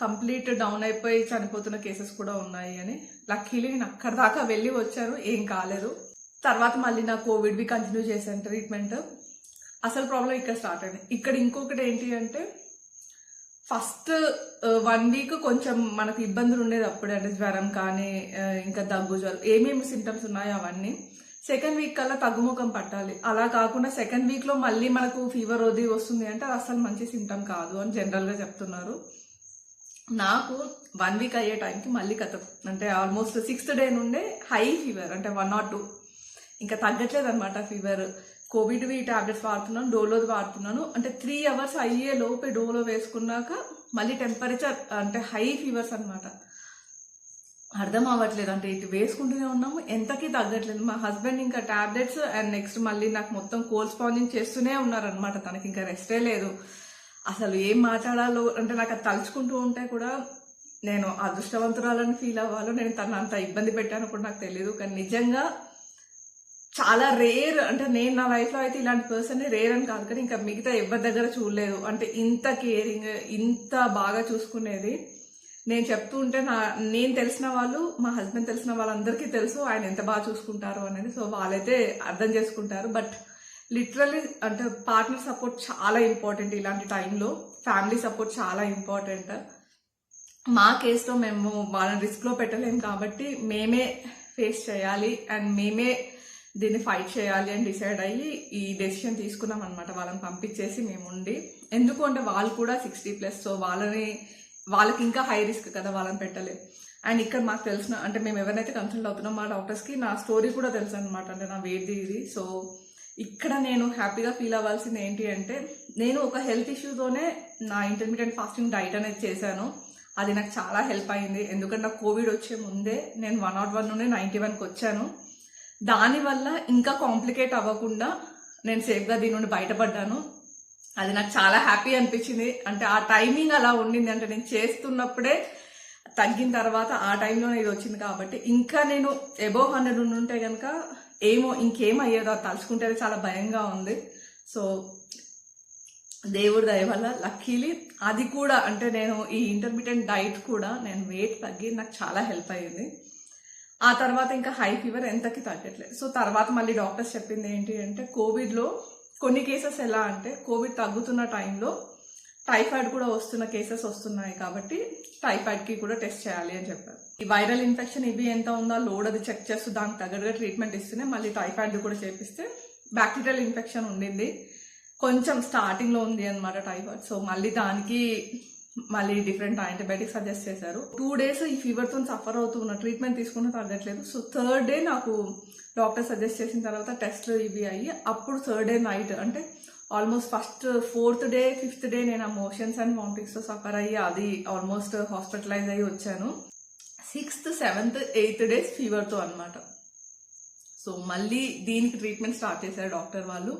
కంప్లీట్ డౌన్ అయిపోయి చనిపోతున్న కేసెస్ కూడా ఉన్నాయి అని. లక్కీలీ నేను అక్కడి దాకా వెళ్ళి వచ్చాను, ఏం కాలేదు. తర్వాత మళ్ళీ నా కోవిడ్వి కంటిన్యూ చేశాను ట్రీట్మెంట్. అసలు ప్రాబ్లం ఇక్కడ స్టార్ట్ అయింది. ఇక్కడ ఇంకొకటి ఏంటి అంటే, ఫస్ట్ 1 week కొంచెం మనకు ఇబ్బందులు ఉండేది అప్పుడే, అంటే జ్వరం కానీ ఇంకా దగ్గు, జ్వరం ఏమేమి సిమ్టమ్స్ ఉన్నాయో అవన్నీ. 2nd week కల్లా తగ్గుముఖం పట్టాలి. అలా కాకుండా 2nd weekలో మళ్ళీ మనకు ఫీవర్ అది వస్తుంది అంటే అది అసలు మంచి సిమ్టమ్ కాదు అని జనరల్గా చెప్తున్నారు. నాకు 1 week అయ్యే టైంకి మళ్ళీ అంటే ఆల్మోస్ట్ 6th day నుండే హై ఫీవర్, అంటే 1 or 2, ఇంకా తగ్గట్లేదు అనమాట ఫీవర్. కోవిడ్వి టాబ్లెట్స్ వాడుతున్నాను, డోలోది వాడుతున్నాను. అంటే 3 hours అయ్యే లోపే డోలో వేసుకున్నాక మళ్ళీ టెంపరేచర్ అంటే హై ఫీవర్స్ అనమాట. అర్థం అవ్వట్లేదు, అంటే ఇటు వేసుకుంటూనే ఉన్నాము, ఎంతకీ తగ్గట్లేదు. మా హస్బెండ్ ఇంకా టాబ్లెట్స్ అండ్ నెక్స్ట్ మళ్ళీ నాకు మొత్తం కోల్డ్ స్పాంజింగ్ చేస్తూనే ఉన్నారనమాట. తనకి ఇంకా రెస్టే లేదు. అసలు ఏం మాట్లాడాలో అంటే నాకు అది తలుచుకుంటూ ఉంటే కూడా నేను అదృష్టవంతురాలని ఫీల్ అవ్వాలో, నేను తను అంత ఇబ్బంది పెట్టాను కూడా నాకు తెలియదు. కానీ నిజంగా చాలా రేర్, అంటే నేను నా లైఫ్లో అయితే ఇలాంటి పర్సన్ రేర్ అని కాదు, కానీ ఇంకా మిగతా ఎవరి దగ్గర చూడలేదు. అంటే ఇంత కేరింగ్, ఇంత బాగా చూసుకునేది. నేను చెప్తూ ఉంటే నేను తెలిసిన వాళ్ళు, మా హస్బెండ్ తెలిసిన వాళ్ళందరికీ తెలుసు ఆయన ఎంత బాగా చూసుకుంటారు అనేది. సో వాళ్ళైతే అర్థం చేసుకుంటారు. బట్ లిటరల్లీ అంటే పార్ట్నర్ సపోర్ట్ చాలా ఇంపార్టెంట్ ఇలాంటి టైంలో. ఫ్యామిలీ సపోర్ట్ చాలా ఇంపార్టెంట్. మా కేసులో మేము వాళ్ళని రిస్క్లో పెట్టలేము కాబట్టి మేమే ఫేస్ చేయాలి అండ్ మేమే దీన్ని ఫైట్ చేయాలి అని డిసైడ్ అయ్యి ఈ డెసిషన్ తీసుకున్నాం అనమాట. వాళ్ళని పంపించేసి మేము ఉండి, ఎందుకు అంటే వాళ్ళు కూడా 60+, సో వాళ్ళకి ఇంకా హై రిస్క్ కదా, వాళ్ళని పెట్టలేదు. అండ్ ఇక్కడ మాకు తెలిసిన అంటే మేము ఎవరినైతే కన్సల్ట్ అవుతున్నాం మా డాక్టర్స్కి నా స్టోరీ కూడా తెలుసు అనమాట, అంటే నా వేడి ఇది. సో ఇక్కడ నేను హ్యాపీగా ఫీల్ అవ్వాల్సింది ఏంటి అంటే, నేను ఒక హెల్త్ ఇష్యూతోనే నా ఇంటర్మీడియట్ ఫాస్టింగ్ డైట్ అనేది చేశాను. అది నాకు చాలా హెల్ప్ అయింది. ఎందుకంటే నాకు కోవిడ్ వచ్చే ముందే నేను 101 నుండి 91కి వచ్చాను. దానివల్ల ఇంకా కాంప్లికేట్ అవ్వకుండా నేను సేఫ్గా దీని నుండి బయటపడ్డాను. అది నాకు చాలా హ్యాపీ అనిపించింది. అంటే ఆ టైమింగ్ అలా ఉండింది, అంటే నేను చేస్తున్నప్పుడే తగ్గిన తర్వాత ఆ టైంలోనే ఇది వచ్చింది కాబట్టి. ఇంకా నేను అబోవ్ 100 ఉంటే కనుక ఇంకేం అయ్యేదో తలుచుకుంటేనే చాలా భయంగా ఉంది. సో దేవుడి దయ వల్ల లక్కీలీ అది కూడా అంటే నేను ఈ ఇంటర్మీడియట్ డైట్ కూడా నేను వెయిట్ తగ్గి నాకు చాలా హెల్ప్ అయ్యింది. ఆ తర్వాత ఇంకా హై ఫీవర్ ఎంతకి తగ్గట్లేదు. సో తర్వాత మళ్ళీ డాక్టర్స్ చెప్పింది ఏంటి అంటే కోవిడ్లో కొన్ని కేసెస్ ఎలా అంటే కోవిడ్ తగ్గుతున్న టైంలో టైఫాయిడ్ కూడా వస్తున్న కేసెస్ వస్తున్నాయి కాబట్టి టైఫాయిడ్కి కూడా టెస్ట్ చేయాలి అని చెప్పారు. ఈ వైరల్ ఇన్ఫెక్షన్ ఇవి ఎంత ఉందో లోడ్ అది చెక్ చేస్తూ దానికి తగ్గట్టుగా ట్రీట్మెంట్ ఇస్తూనే మళ్ళీ టైఫాయిడ్ కూడా చేపిస్తే బ్యాక్టీరియల్ ఇన్ఫెక్షన్ ఉండింది, కొంచెం స్టార్టింగ్లో ఉంది అనమాట టైఫాయిడ్. సో మళ్ళీ దానికి మళ్ళీ డిఫరెంట్ యాంటీబయాటిక్స్ సజెస్ట్ చేశారు. 2 days ఈ ఫీవర్తో సఫర్ అవుతున్న ట్రీట్మెంట్ తీసుకున్న తగ్గట్లేదు. సో 3rd day నాకు డాక్టర్ సజెస్ట్ చేసిన తర్వాత టెస్ట్లు ఇవి అయ్యి అప్పుడు 3rd day నైట్ అంటే almost first 4th day 5th day నేను ఆ మోషన్స్ అండ్ వామిటింగ్స్తో సఫర్ అయ్యి అది ఆల్మోస్ట్ హాస్పిటలైజ్ అయ్యి వచ్చాను. 6th 7th 8th days ఫీవర్తో అనమాట. సో మళ్ళీ దీనికి ట్రీట్మెంట్ స్టార్ట్ చేశారు డాక్టర్ వాళ్ళు.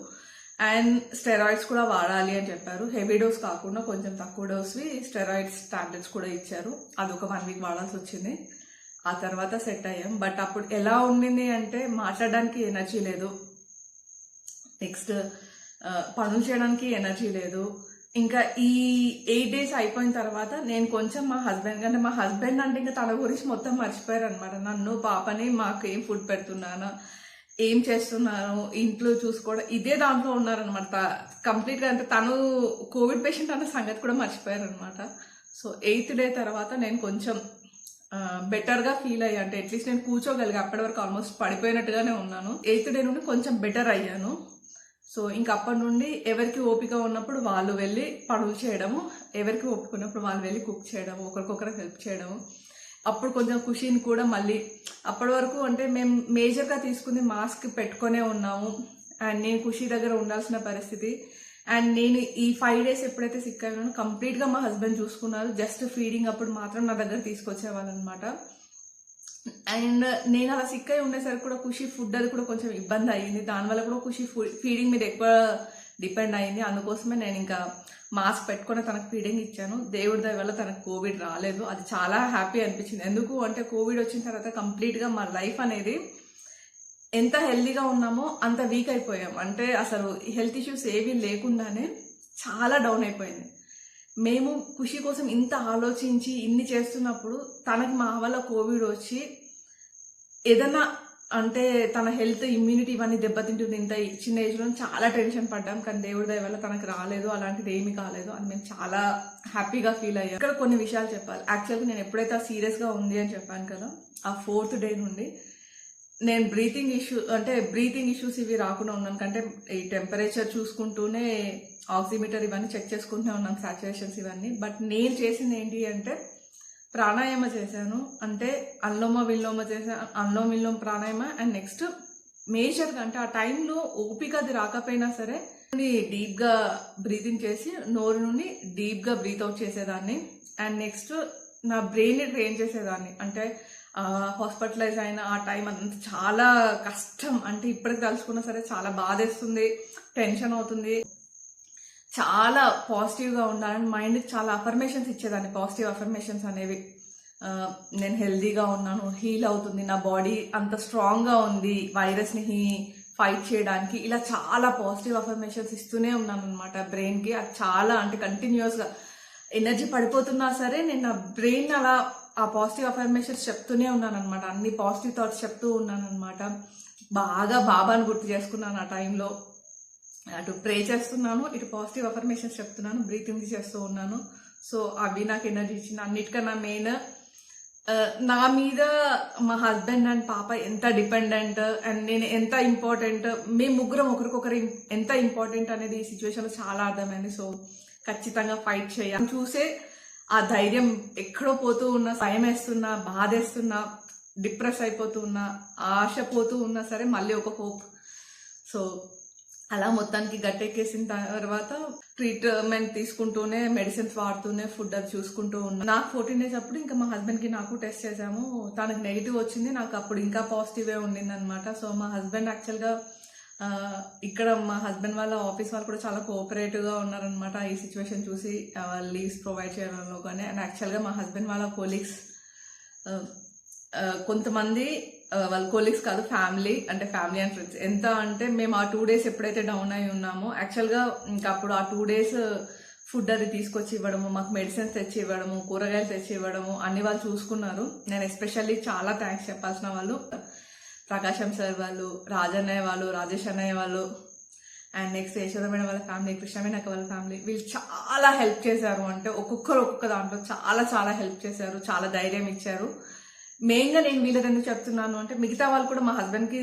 అండ్ స్టెరాయిడ్స్ కూడా వాడాలి అని చెప్పారు. హెవీ డోస్ కాకుండా కొంచెం తక్కువ డోస్వి స్టెరాయిడ్స్ టాబ్లెట్స్ కూడా ఇచ్చారు. అది ఒక 1 week వాడాల్సి వచ్చింది. ఆ తర్వాత సెట్ అయ్యాం. బట్ అప్పుడు ఎలా ఉండింది అంటే మాట్లాడడానికి ఎనర్జీ లేదు, నెక్స్ట్ పనులు చేయడానికి ఎనర్జీ లేదు. ఇంకా ఈ 8 days అయిపోయిన తర్వాత నేను కొంచెం మా హస్బెండ్ అంటే ఇంకా తన గురించి మొత్తం మర్చిపోయారు అనమాట. నన్ను పాపని మాకు ఏం ఫుడ్ పెడుతున్నాను, ఏం చేస్తున్నాను, ఇంట్లో చూసుకోవడం ఇదే దాంట్లో ఉన్నారనమాట కంప్లీట్గా. అంటే తను కోవిడ్ పేషెంట్ అన్న సంగతి కూడా మర్చిపోయారు అనమాట. సో 8th day తర్వాత నేను కొంచెం బెటర్గా ఫీల్ అయ్యా. అంటే అట్లీస్ట్ నేను కూర్చోగలిగా. అప్పటి వరకు ఆల్మోస్ట్ పడిపోయినట్టుగానే ఉన్నాను. 8th day నుండి కొంచెం బెటర్ అయ్యాను. సో ఇంక అప్పటి నుండి ఎవరికి ఓపిక ఉన్నప్పుడు వాళ్ళు వెళ్ళి పనులు చేయడము, ఎవరికి ఓపిక ఉన్నప్పుడు వాళ్ళు వెళ్ళి కుక్ చేయడము, ఒకరికొకరు హెల్ప్ చేయడము. అప్పుడు కొంచెం ఖుషీని కూడా మళ్ళీ అప్పటి వరకు అంటే మేము మేజర్గా తీసుకుని మాస్క్ పెట్టుకునే ఉన్నాము. అండ్ నేను ఖుషి దగ్గర ఉండాల్సిన పరిస్థితి. అండ్ నేను ఈ 5 days ఎప్పుడైతే సిక్ అయ్యానో కంప్లీట్గా మా హస్బెండ్ చూసుకున్నారు. జస్ట్ ఫీడింగ్ అప్పుడు మాత్రం నా దగ్గర తీసుకొచ్చేవాళ్ళు అనమాట. అండ్ నేను అలా సిక్ అయి ఉండేసరికి కూడా ఖుషి ఫుడ్ అది కూడా కొంచెం ఇబ్బంది అయ్యింది. దానివల్ల కూడా ఖుషి ఫీడింగ్ మీద ఎక్కువ డిపెండ్ అయ్యింది. అందుకోసమే నేను ఇంకా మాస్క్ పెట్టుకొని తనకు ఫీడింగ్ ఇచ్చాను. దేవుడి దయ వల్ల తనకు కోవిడ్ రాలేదు. అది చాలా హ్యాపీ అనిపించింది. ఎందుకు అంటే కోవిడ్ వచ్చిన తర్వాత కంప్లీట్గా మా లైఫ్ అనేది ఎంత హెల్తీగా ఉన్నామో అంత వీక్ అయిపోయాం. అంటే అసలు హెల్త్ ఇష్యూస్ ఏవి లేకుండానే చాలా డౌన్ అయిపోయింది. మేము ఖుషి కోసం ఇంత ఆలోచించి ఇన్ని చేస్తున్నప్పుడు తనకి మా వల్ల కోవిడ్ వచ్చి ఏదన్నా అంటే తన హెల్త్ ఇమ్యూనిటీ ఇవన్నీ దెబ్బతింటుంది. ఇంత చిన్న ఏజ్లో చాలా టెన్షన్ పడ్డాం. కానీ దేవుడి దయ వల్ల తనకు రాలేదు, అలాంటిది ఏమీ కాలేదు అని మేము చాలా హ్యాపీగా ఫీల్ అయ్యాం. ఇక్కడ కొన్ని విషయాలు చెప్పాలి. యాక్చువల్గా నేను ఎప్పుడైతే సీరియస్గా ఉంది అని చెప్పాను కదా, ఆ 4th day నుండి నేను బ్రీతింగ్ ఇష్యూస్ ఇవి రాకుండా ఉన్నాను. కంటే ఈ టెంపరేచర్ చూసుకుంటూనే ఆక్సిమీటర్ ఇవన్నీ చెక్ చేసుకుంటూనే ఉన్నాను, సాచురేషన్స్ ఇవన్నీ. బట్ నేను చేసింది ఏంటి అంటే ప్రాణాయామ చేశాను. అంటే అనులోమ విలోమ ప్రాణాయామ. అండ్ నెక్స్ట్ మేజర్గా అంటే ఆ టైంలో ఓపిక అది రాకపోయినా సరే డీప్గా బ్రీతింగ్ చేసి నోరు నుండి డీప్గా బ్రీత్ అవుట్ చేసేదాన్ని. అండ్ నెక్స్ట్ నా బ్రెయిన్ని ట్రైన్ చేసేదాన్ని. అంటే హాస్పిటలైజ్ అయిన ఆ టైం అంత చాలా కష్టం. అంటే ఇప్పటికి తలుచుకున్నా సరే చాలా బాధేస్తుంది, టెన్షన్ అవుతుంది. చాలా పాజిటివ్గా ఉండాలని మైండ్కి చాలా అఫర్మేషన్స్ ఇచ్చేదాన్ని. పాజిటివ్ అఫర్మేషన్స్ అనేవి నేను హెల్దీగా ఉన్నాను, హీల్ అవుతుంది, నా బాడీ అంత స్ట్రాంగ్గా ఉంది వైరస్ని ఫైట్ చేయడానికి, ఇలా చాలా పాజిటివ్ అఫర్మేషన్స్ ఇస్తూనే ఉన్నాను అనమాట బ్రెయిన్కి. అది చాలా అంటే కంటిన్యూస్గా ఎనర్జీ పడిపోతున్నా సరే నేను నా బ్రెయిన్ అలా ఆ పాజిటివ్ అఫర్మేషన్స్ చెప్తూనే ఉన్నాను అనమాట. అన్ని పాజిటివ్ థాట్స్ చెప్తూ ఉన్నాను అనమాట. బాగా బాబాని గుర్తు చేసుకున్నాను ఆ టైంలో. అటు ప్రే చేస్తున్నాను, ఇటు పాజిటివ్ అఫర్మేషన్స్ చెప్తున్నాను, బ్రీతింగ్ చేస్తూ ఉన్నాను. సో అవి నాకు ఎనర్జీ ఇచ్చింది. అన్నిటికన్నా మెయిన్ నా మీద మా హస్బెండ్ అండ్ పాప ఎంత డిపెండెంట్ అండ్ నేను ఎంత ఇంపార్టెంట్, మేము ముగ్గురం ఒకరికొకరు ఎంత ఇంపార్టెంట్ అనేది ఈ సిచ్యువేషన్లో చాలా అర్థమైంది. సో ఖచ్చితంగా ఫైట్ చేయాలి. చూసే ఆ ధైర్యం ఎక్కడో పోతూ ఉన్నా, భయం వేస్తున్నా, బాధేస్తున్నా, డిప్రెస్ అయిపోతూ ఉన్నా, ఆశ పోతూ ఉన్నా సరే మళ్ళీ ఒక హోప్. సో అలా మొత్తానికి గట్టెక్కేసిన తర్వాత ట్రీట్మెంట్ తీసుకుంటూనే, మెడిసిన్స్ వాడుతూనే, ఫుడ్ అది చూసుకుంటూ ఉన్నా. నాకు 14 days అప్పుడు ఇంకా మా హస్బెండ్కి నాకు టెస్ట్ చేసాము. తనకు నెగిటివ్ వచ్చింది, నాకు అప్పుడు ఇంకా పాజిటివే ఉండింది అనమాట. సో మా హస్బెండ్ యాక్చువల్గా ఇక్కడ మా హస్బెండ్ వాళ్ళ ఆఫీస్ వాళ్ళు కూడా చాలా కోఆపరేటివ్గా ఉన్నారనమాట ఈ సిచ్యువేషన్ చూసి లీవ్స్ ప్రొవైడ్ చేయడంలో కానీ. అండ్ యాక్చువల్గా మా హస్బెండ్ వాళ్ళ కొలీగ్స్ కొంతమంది వాళ్ళ కొలీగ్స్ కాదు, ఫ్యామిలీ అంటే ఫ్యామిలీ అండ్ ఫ్రెండ్స్. ఎంత అంటే మేము ఆ 2 days ఎప్పుడైతే డౌన్ అయి ఉన్నామో, యాక్చువల్గా ఇంకా అప్పుడు ఆ 2 days ఫుడ్ అది తీసుకొచ్చి ఇవ్వడము, మాకు మెడిసిన్స్ తెచ్చి ఇవ్వడము, కూరగాయలు తెచ్చి ఇవ్వడము అన్ని వాళ్ళు చూసుకున్నారు. నేను ఎస్పెషల్లీ చాలా థ్యాంక్స్ చెప్పాల్సిన వాళ్ళు ప్రకాశం సార్ వాళ్ళు, రాజన్నయ్య వాళ్ళు, రాజేష్ అన్నయ్య వాళ్ళు, అండ్ నెక్స్ట్ యశోద మేడం వాళ్ళ ఫ్యామిలీ, కృష్ణ మేనక్క వాళ్ళ ఫ్యామిలీ. వీళ్ళు చాలా హెల్ప్ చేశారు. అంటే ఒక్కొక్కరు ఒక్కొక్క దాంట్లో చాలా చాలా హెల్ప్ చేశారు, చాలా ధైర్యం ఇచ్చారు. మెయిన్గా నేను వీళ్ళని ఎందుకు చెప్తున్నాను అంటే, మిగతా వాళ్ళు కూడా మా హస్బెండ్కి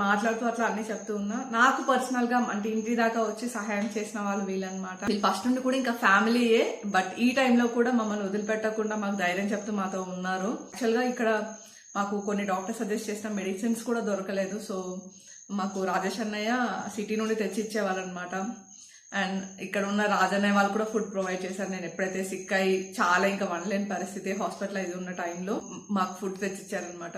మాట్లాడుతూ అట్లా అన్ని చెప్తూ ఉన్నా, నాకు పర్సనల్గా అంటే ఇంటి దాకా వచ్చి సహాయం చేసిన వాళ్ళు వీళ్ళనమాట. వీళ్ళు ఫస్ట్ నుండి కూడా ఇంకా ఫ్యామిలీయే, బట్ ఈ టైంలో కూడా మమ్మల్ని వదిలిపెట్టకుండా మాకు ధైర్యం చెప్తూ మాతో ఉన్నారు. యాక్చువల్గా ఇక్కడ మాకు కొన్ని డాక్టర్ సజెస్ట్ చేసిన మెడిసిన్స్ కూడా దొరకలేదు. సో మాకు రాజేష్ అన్నయ్య సిటీ నుండి తెచ్చి ఇచ్చేవాళ్ళనమాట. అండ్ ఇక్కడ ఉన్న రాజన్నయ్య వాళ్ళు కూడా ఫుడ్ ప్రొవైడ్ చేశారు. నేను ఎప్పుడైతే సిక్ అయ్యి చాలా ఇంకా వండలేని పరిస్థితి, హాస్పిటలైజ్ ఉన్న టైంలో మాకు ఫుడ్ తెచ్చిచ్చారనమాట.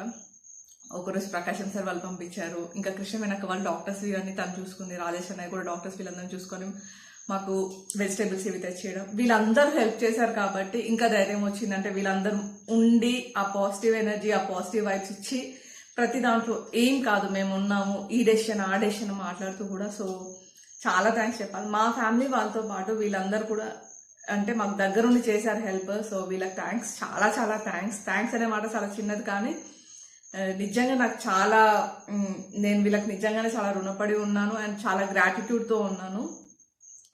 ఒకరోజు ప్రకాశం సార్ వాళ్ళు పంపించారు. ఇంకా కృష్ణ మేనక్క వాళ్ళు డాక్టర్స్ ఇవన్నీ తను చూసుకుంది. రాజేష్ అన్నయ్య కూడా డాక్టర్స్ వీళ్ళందరూ చూసుకొని మాకు వెజిటేబుల్స్ ఇవి తెచ్చేయడం, వీళ్ళందరూ హెల్ప్ చేశారు. కాబట్టి ఇంకా ధైర్యం వచ్చిందంటే వీళ్ళందరూ ఉండి ఆ పాజిటివ్ ఎనర్జీ, ఆ పాజిటివ్ వైబ్స్ ఇచ్చి ప్రతి దాంట్లో ఏం కాదు మేము ఉన్నాము, ఈ డెసిషన్ ఆ డెసిషన్ మాట్లాడుతూ కూడా. సో చాలా థ్యాంక్స్ చెప్పాలి. మా ఫ్యామిలీ వాళ్ళతో పాటు వీళ్ళందరూ కూడా అంటే మాకు దగ్గరుండి చేశారు హెల్ప్. సో వీళ్ళకి థ్యాంక్స్, చాలా చాలా థ్యాంక్స్. థ్యాంక్స్ అనే మాట చాలా చిన్నది కానీ నిజంగా నాకు చాలా, నేను వీళ్ళకి నిజంగానే చాలా రుణపడి ఉన్నాను అండ్ చాలా గ్రాటిట్యూడ్తో ఉన్నాను.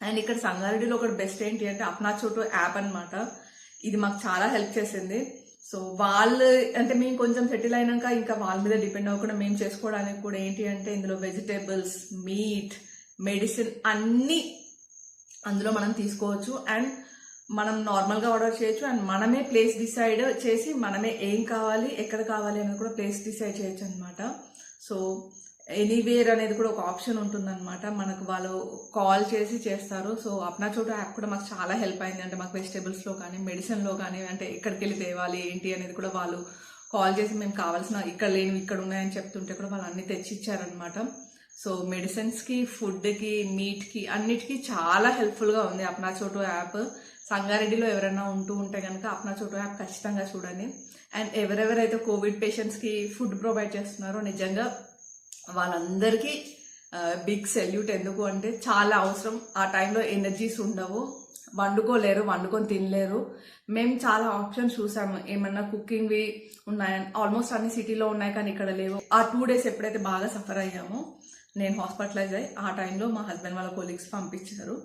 అండ్ ఇక్కడ సంగారెడ్డిలో ఒకటి బెస్ట్ ఏంటి అంటే అప్నా చోటు యాప్ అనమాట. ఇది మాకు చాలా హెల్ప్ చేసింది. సో వాళ్ళు అంటే మేము కొంచెం సెటిల్ అయినాక ఇంకా వాళ్ళ మీద డిపెండ్ అవ్వకుండా మేము చేసుకోవడానికి కూడా ఏంటి అంటే ఇందులో వెజిటేబుల్స్, మీట్, మెడిసిన్ అన్నీ అందులో మనం తీసుకోవచ్చు. అండ్ మనం నార్మల్గా ఆర్డర్ చేయొచ్చు. అండ్ మనమే ప్లేస్ డిసైడ్ చేసి మనమే ఏం కావాలి, ఎక్కడ కావాలి అనేది కూడా ప్లేస్ డిసైడ్ చేయొచ్చు అనమాట. సో ఎనీవేర్ అనేది కూడా ఒక ఆప్షన్ ఉంటుందన్నమాట. మనకు వాళ్ళు కాల్ చేసి చేస్తారు. సో అప్నా చోటు యాప్ కూడా మాకు చాలా హెల్ప్ అయింది. అంటే మాకు వెజిటేబుల్స్లో కానీ మెడిసిన్లో కానీ అంటే ఎక్కడికి వెళ్ళి తేవాలి ఏంటి అనేది కూడా వాళ్ళు కాల్ చేసి మేము కావాల్సిన ఇక్కడ లేని ఇక్కడ ఉన్నాయని చెప్తుంటే కూడా వాళ్ళు అన్ని తెచ్చిచ్చారనమాట. సో మెడిసిన్స్కి, ఫుడ్కి, మీట్కి అన్నిటికీ చాలా హెల్ప్ఫుల్గా ఉంది అప్నా చోటు యాప్. సంగారెడ్డిలో ఎవరైనా ఉంటే కనుక అప్నా చోటు యాప్ ఖచ్చితంగా చూడండి. అండ్ ఎవరెవరైతే కోవిడ్ పేషెంట్స్కి ఫుడ్ ప్రొవైడ్ చేస్తున్నారో నిజంగా వాళ్ళందరికీ బిగ్ సెల్యూట్. ఎందుకు అంటే చాలా అవసరం. ఆ టైంలో ఎనర్జీస్ ఉండవు, వండుకోలేరు, వండుకొని తినలేరు. మేము చాలా ఆప్షన్స్ చూసాము, ఏమన్నా కుకింగ్వి ఉన్నాయని. ఆల్మోస్ట్ అన్ని సిటీలో ఉన్నాయి కానీ ఇక్కడ లేవు. ఆ 2 days ఎప్పుడైతే బాగా సఫర్ అయ్యామో, నేను హాస్పిటలైజ్ అయ్యి ఆ టైంలో మా హస్బెండ్ వాళ్ళ కొలీగ్స్ పంపించారు.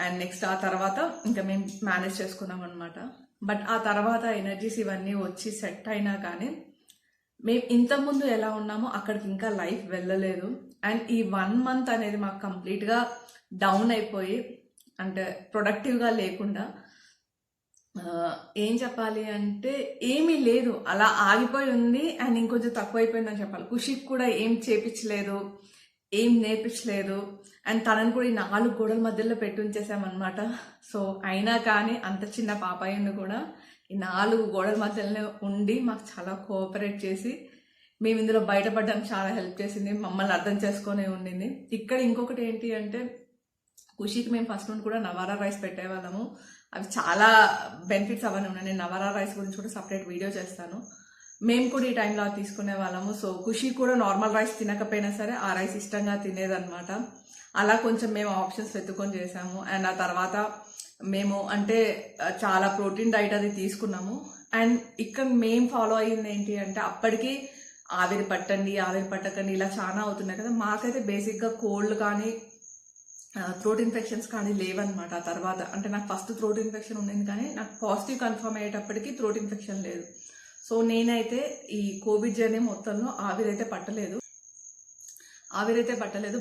అండ్ నెక్స్ట్ ఆ తర్వాత ఇంకా మేము మేనేజ్ చేసుకున్నాం అనమాట. బట్ ఆ తర్వాత ఎనర్జీస్ ఇవన్నీ వచ్చి సెట్ అయినా కానీ మేము ఇంతకుముందు ఎలా ఉన్నామో అక్కడికి ఇంకా లైఫ్ వెళ్ళలేదు. అండ్ ఈ 1 month అనేది మాకు కంప్లీట్గా డౌన్ అయిపోయి అంటే ప్రొడక్టివ్గా లేకుండా ఏం చెప్పాలి అంటే ఏమీ లేదు, అలా ఆగిపోయి ఉంది. అండ్ ఇంకొంచెం తక్కువ అయిపోయిందని చెప్పాలి. ఖుషికి కూడా ఏం చేపించలేదు, ఏం నేర్పించలేదు. అండ్ తనని కూడా ఈ 4 గోడల మధ్యలో పెట్టి ఉంచేసామన్నమాట. సో అయినా కానీ అంత చిన్న పాప అయింది కూడా ఈ 4 గోడల మధ్యలోనే ఉండి మాకు చాలా కోఆపరేట్ చేసి మేము ఇందులో బయటపడడానికి చాలా హెల్ప్ చేసింది. మమ్మల్ని అర్థం చేసుకునే ఉండింది. ఇక్కడ ఇంకొకటి ఏంటి అంటే ఖుషికి మేము ఫస్ట్ నుండి కూడా నవారా రైస్ పెట్టేవాళ్ళము. అవి చాలా బెనిఫిట్స్ అవన్నీ ఉన్నాయి. నేను నవారా రైస్ గురించి కూడా సపరేట్ వీడియో చేస్తాను. మేము కూడా ఈ టైంలో తీసుకునే వాళ్ళము. సో ఖుషి కూడా నార్మల్ రైస్ తినకపోయినా సరే ఆ రైస్ ఇష్టంగా తినేదన్నమాట. అలా కొంచెం మేము ఆప్షన్స్ వెతుక్కొని చేసాము. అండ్ ఆ తర్వాత మేము అంటే చాలా ప్రోటీన్ డైట్ అది తీసుకున్నాము. అండ్ ఇక్కడ మేము ఫాలో అయ్యింది ఏంటి అంటే అప్పటికి ఆవిరి పట్టండి, ఆవిరి పట్టకండి ఇలా చాలా అవుతున్నాయి కదా. మాకైతే బేసిక్గా కోల్డ్ కానీ థ్రోట్ ఇన్ఫెక్షన్స్ కానీ లేవన్నమాట. ఆ తర్వాత అంటే నాకు ఫస్ట్ థ్రోట్ ఇన్ఫెక్షన్ ఉండింది కానీ నాకు పాజిటివ్ కన్ఫర్మ్ అయ్యేటప్పటికి థ్రోట్ ఇన్ఫెక్షన్ లేదు. సో నేనైతే ఈ కోవిడ్ జర్నీ మొత్తంలో ఆవిరైతే పట్టలేదు.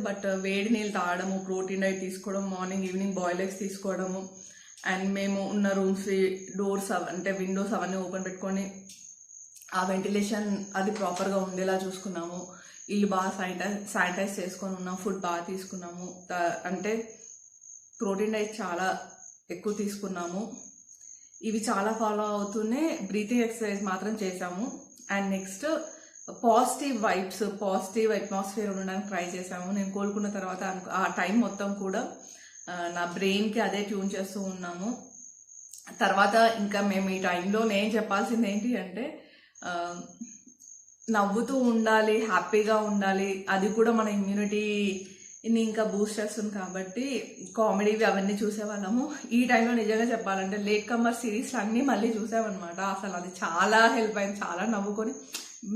బట్ వేడి నీళ్ళు తాగడము, ప్రోటీన్ డైట్ తీసుకోవడం, మార్నింగ్ ఈవినింగ్ బాయిల్ ఎగ్స్ తీసుకోవడము. అండ్ మేము ఉన్న రూమ్స్ డోర్స్ అంటే విండోస్ అవన్నీ ఓపెన్ పెట్టుకొని ఆ వెంటిలేషన్ అది ప్రాపర్గా ఉండేలా చూసుకున్నాము. ఇల్లు బాగా శానిటైజ్ చేసుకొని ఉన్నాము. ఫుడ్ బాగా తీసుకున్నాము. అంటే ప్రోటీన్ డైట్ చాలా ఎక్కువ తీసుకున్నాము. ఇవి చాలా ఫాలో అవుతూనే బ్రీతింగ్ ఎక్సర్సైజ్ మాత్రం చేసాము. And next positive vibes, positive atmosphere ఉండడానికి ట్రై చేసాము. నేను కోలుకున్న తర్వాత ఆ టైం మొత్తం కూడా నా బ్రెయిన్కి అదే ట్యూన్ చేస్తూ ఉన్నాము. తర్వాత ఇంకా మేము ఈ టైంలో నేను చెప్పాల్సింది ఏంటి అంటే నవ్వుతూ ఉండాలి, హ్యాపీగా ఉండాలి. అది కూడా మన ఇమ్యూనిటీని ఇంకా బూస్ట్ చేస్తుంది కాబట్టి కామెడీవి అవన్నీ చూసేవాళ్ళము. ఈ టైంలో నిజంగా చెప్పాలంటే లేట్ కమర్ సిరీస్లు అన్నీ మళ్ళీ చూసామన్నమాట. అసలు అది చాలా హెల్ప్ అయింది, చాలా నవ్వుకొని.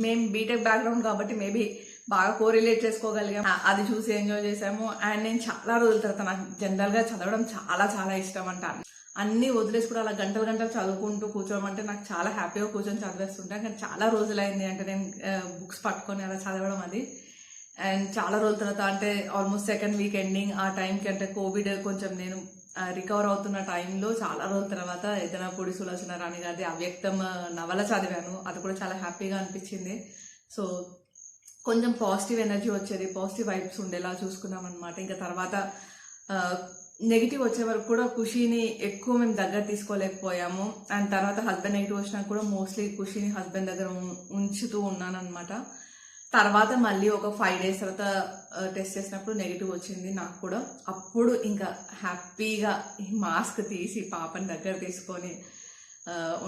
మేము బీటెక్ బ్యాక్గ్రౌండ్ కాబట్టి మేబీ బాగా కోరిలేట్ చేసుకోగలిగాం, అది చూసి ఎంజాయ్ చేసాము. అండ్ నేను చాలా రోజుల తర్వాత, నాకు జనరల్గా చదవడం చాలా చాలా ఇష్టం అంటాను. అన్నీ వదిలేసి కూడా అలా గంటలు గంటలు చదువుకుంటూ కూర్చోవడం అంటే నాకు చాలా హ్యాపీగా కూర్చొని చదివేస్తుంటాను. కానీ చాలా రోజులైంది అంటే నేను బుక్స్ పట్టుకొని అలా చదవడం అది. అండ్ చాలా రోజుల తర్వాత అంటే ఆల్మోస్ట్ సెకండ్ వీక్ ఎండింగ్ ఆ టైంకి, అంటే కోవిడ్ కొంచెం నేను రికవర్ అవుతున్న టైంలో చాలా రోజుల తర్వాత ఎదనపూడి సులోచన రాణి గారిది అవ్యక్తం నవల చదివాను. అది కూడా చాలా హ్యాపీగా అనిపించింది. సో కొంచెం పాజిటివ్ ఎనర్జీ వచ్చేది, పాజిటివ్ వైబ్స్ ఉండేలా చూసుకున్నాం అనమాట. ఇంకా తర్వాత నెగిటివ్ వచ్చే వరకు కూడా ఖుషీని ఎక్కువ మేము దగ్గర తీసుకోలేకపోయాము. అండ్ తర్వాత హస్బెండ్ నెగిటివ్ వచ్చినా కూడా మోస్ట్లీ ఖుషీని హస్బెండ్ దగ్గర ఉంచుతూ ఉన్నాను అనమాట. తర్వాత మళ్ళీ ఒక 5 days తర్వాత టెస్ట్ చేసినప్పుడు నెగిటివ్ వచ్చింది నాకు కూడా. అప్పుడు ఇంకా హ్యాపీగా మాస్క్ తీసి పాపని దగ్గర తీసుకొని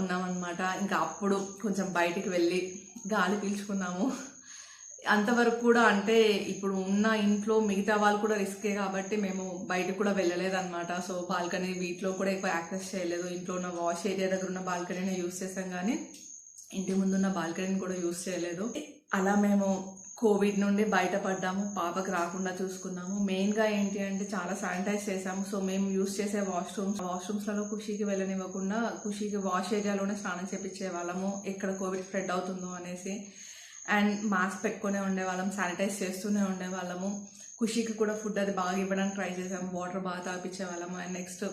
ఉన్నామన్నమాట. ఇంకా అప్పుడు కొంచెం బయటికి వెళ్ళి గాలి పీల్చుకున్నాము. అంతవరకు కూడా అంటే ఇప్పుడు ఉన్న ఇంట్లో మిగతా వాళ్ళు కూడా రిస్కే కాబట్టి మేము బయటకు కూడా వెళ్ళలేదన్నమాట. సో బాల్కనీ వీటిలో కూడా ఎక్కువ యాక్సెస్ చేయలేదు. ఇంట్లో ఉన్న వాష్ ఏరియా దగ్గర ఉన్న బాల్కనీనే యూస్ చేసాం కానీ ఇంటి ముందున్న బాల్కనీని కూడా యూస్ చేయలేదు. అలా మేము కోవిడ్ నుండి బయటపడ్డాము, పాపకు రాకుండా చూసుకున్నాము. మెయిన్గా ఏంటి అంటే చాలా శానిటైజ్ చేసాము. సో మేము యూస్ చేసే వాష్రూమ్స్లలో ఖుషీకి వెళ్ళనివ్వకుండా ఖుషీకి వాష్ ఏరియాలోనే స్నానం చేపించే వాళ్ళము, ఎక్కడ కోవిడ్ స్ప్రెడ్ అవుతుందో అనేసి. అండ్ మాస్క్ పెట్టుకునే ఉండేవాళ్ళం, శానిటైజ్ చేస్తూనే ఉండేవాళ్ళము. ఖుషీకి కూడా ఫుడ్ అది బాగా ఇవ్వడానికి ట్రై చేసాము, వాటర్ బాగా తాపించే వాళ్ళము. అండ్ నెక్స్ట్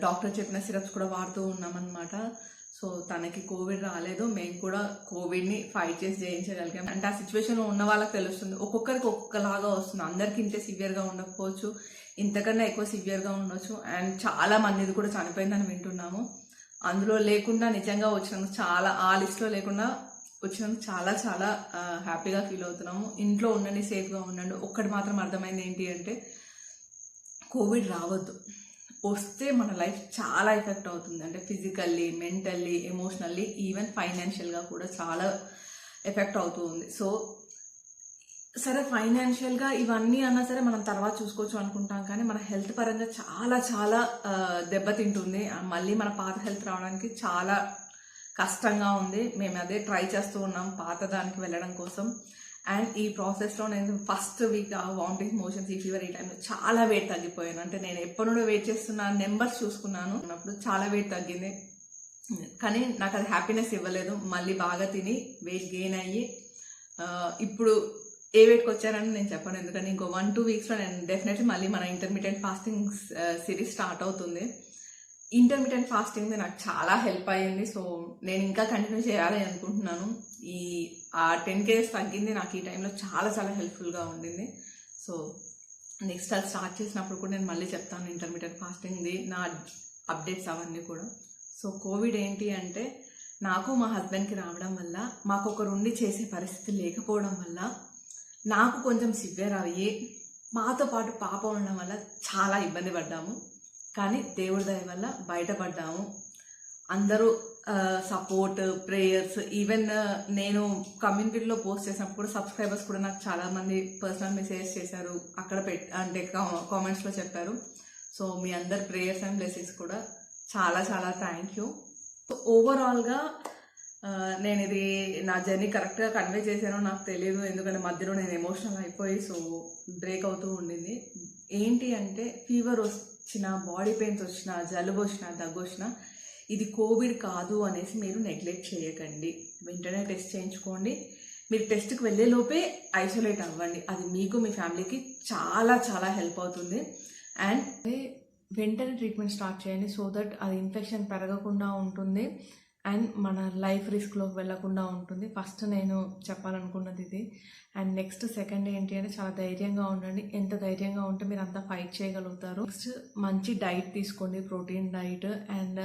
డాక్టర్ చెప్పిన సిరప్స్ కూడా వాడుతూ ఉన్నామన్నమాట. సో తనకి కోవిడ్ రాలేదు, మేము కూడా కోవిడ్ని ఫైట్ చేసి జయించగలిగాం. అంటే ఆ సిచ్యువేషన్లో ఉన్న వాళ్ళకి తెలుస్తుంది, ఒక్కొక్కరికి ఒక్కొక్కలాగా వస్తుంది. అందరికీ ఇంతే సివియర్గా ఉండకపోవచ్చు, ఇంతకన్నా ఎక్కువ సివియర్గా ఉండొచ్చు. అండ్ చాలా మందిది కూడా చనిపోయిందని వింటున్నాము. అందులో లేకుండా నిజంగా వచ్చినందుకు చాలా, ఆ లిస్ట్లో లేకుండా వచ్చినందుకు చాలా చాలా హ్యాపీగా ఫీల్ అవుతున్నాము. ఇంట్లో ఉండండి, సేఫ్గా ఉండండి. ఒక్కటి మాత్రం అర్థమైంది ఏంటి అంటే కోవిడ్ రావద్దు, వస్తే మన లైఫ్ చాలా ఎఫెక్ట్ అవుతుంది. అంటే ఫిజికల్లీ, మెంటల్లీ, ఎమోషనల్లీ, ఈవెన్ ఫైనాన్షియల్గా కూడా చాలా ఎఫెక్ట్ అవుతూ ఉంది. సో సరే ఫైనాన్షియల్గా ఇవన్నీ అన్నా సరే మనం తర్వాత చూసుకోవచ్చు అనుకుంటాం, కానీ మన హెల్త్ పరంగా చాలా చాలా దెబ్బతింటుంది. మళ్ళీ మన పాత హెల్త్ రావడానికి చాలా కష్టంగా ఉంది. మేము అదే ట్రై చేస్తూ ఉన్నాం పాత దానికి వెళ్ళడం కోసం. అండ్ ఈ ప్రాసెస్లో నేను ఫస్ట్ వీక్ వామిటింగ్, మోషన్స్, ఈ ఫీవర్, ఈ టైంలో చాలా వెయిట్ తగ్గిపోయాను. అంటే నేను ఎప్పటి నుండో వెయిట్ చేస్తున్నాను, నెంబర్స్ చూసుకున్నాను, అప్పుడు చాలా వెయిట్ తగ్గింది. కానీ నాకు అది హ్యాపీనెస్ ఇవ్వలేదు. మళ్ళీ బాగా తిని వెయిట్ గెయిన్ అయ్యి ఇప్పుడు ఏ వెయిట్కి వచ్చానని నేను చెప్పను, ఎందుకంటే ఇంకో 1-2 weeksలో నేను డెఫినెట్లీ మళ్ళీ మన ఇంటర్మీడియట్ ఫాస్టింగ్ సిరీస్ స్టార్ట్ అవుతుంది. ఇంటర్మీడియట్ ఫాస్టింగ్ నాకు చాలా హెల్ప్ అయ్యింది. సో నేను ఇంకా కంటిన్యూ చేయాలి అనుకుంటున్నాను. ఆ 10 kgs తగ్గింది నాకు ఈ టైంలో చాలా చాలా హెల్ప్ఫుల్గా ఉండింది. సో నెక్స్ట్ అది స్టార్ట్ చేసినప్పుడు కూడా నేను మళ్ళీ చెప్తాను ఇంటర్మీడియట్ ఫాస్టింగ్ది నా అప్డేట్స్ అవన్నీ కూడా. సో కోవిడ్ ఏంటి అంటే నాకు మా హస్బెండ్కి రావడం వల్ల, మాకు ఒకరుండి చేసే పరిస్థితి లేకపోవడం వల్ల నాకు కొంచెం సివియర్ అయ్యి, మాతో పాటు పాప ఉండడం వల్ల చాలా ఇబ్బంది పడ్డాము. కానీ దేవుడి దయ వల్ల బయటపడ్డాము. అందరూ సపోర్ట్, ప్రేయర్స్, ఈవెన్ నేను కమ్యూనిటీలో పోస్ట్ చేసినప్పుడు కూడా సబ్స్క్రైబర్స్ కూడా నాకు చాలా మంది పర్సనల్ మెసేజెస్ చేశారు, అక్కడ అంటే కామెంట్స్లో చెప్పారు. సో మీ అందరి ప్రేయర్స్ అండ్ బ్లెస్సింగ్స్ కూడా చాలా చాలా థ్యాంక్ యూ. ఓవరాల్గా నేను ఇది నా జర్నీ కరెక్ట్గా కన్వే చేశానో నాకు తెలియదు, ఎందుకంటే మధ్యలో నేను ఎమోషనల్ అయిపోయి సో బ్రేక్ అవుతూ ఉండింది. ఏంటి అంటే ఫీవర్ వచ్చినా, బాడీ పెయిన్స్ వచ్చినా, జలుబు వచ్చినా, దగ్గు వచ్చినా ఇది కోవిడ్ కాదు అనేసి మీరు నెగ్లెక్ట్ చేయకండి. వెంటనే టెస్ట్ చేయించుకోండి. మీరు టెస్ట్కి వెళ్ళే లోపే ఐసోలేట్ అవ్వండి. అది మీకు, మీ ఫ్యామిలీకి చాలా చాలా హెల్ప్ అవుతుంది. అండ్ వెంటనే ట్రీట్మెంట్ స్టార్ట్ చేయండి, సో దట్ అది ఇన్ఫెక్షన్ పెరగకుండా ఉంటుంది అండ్ మన లైఫ్ రిస్క్లోకి వెళ్లకుండా ఉంటుంది. ఫస్ట్ నేను చెప్పాలనుకున్నది ఇది. అండ్ నెక్స్ట్ సెకండ్ ఏంటి అంటే చాలా ధైర్యంగా ఉండండి. ఎంత ధైర్యంగా ఉంటే మీరు అంతా ఫైట్ చేయగలుగుతారు. నెక్స్ట్ మంచి డైట్ తీసుకోండి, ప్రోటీన్ డైట్. అండ్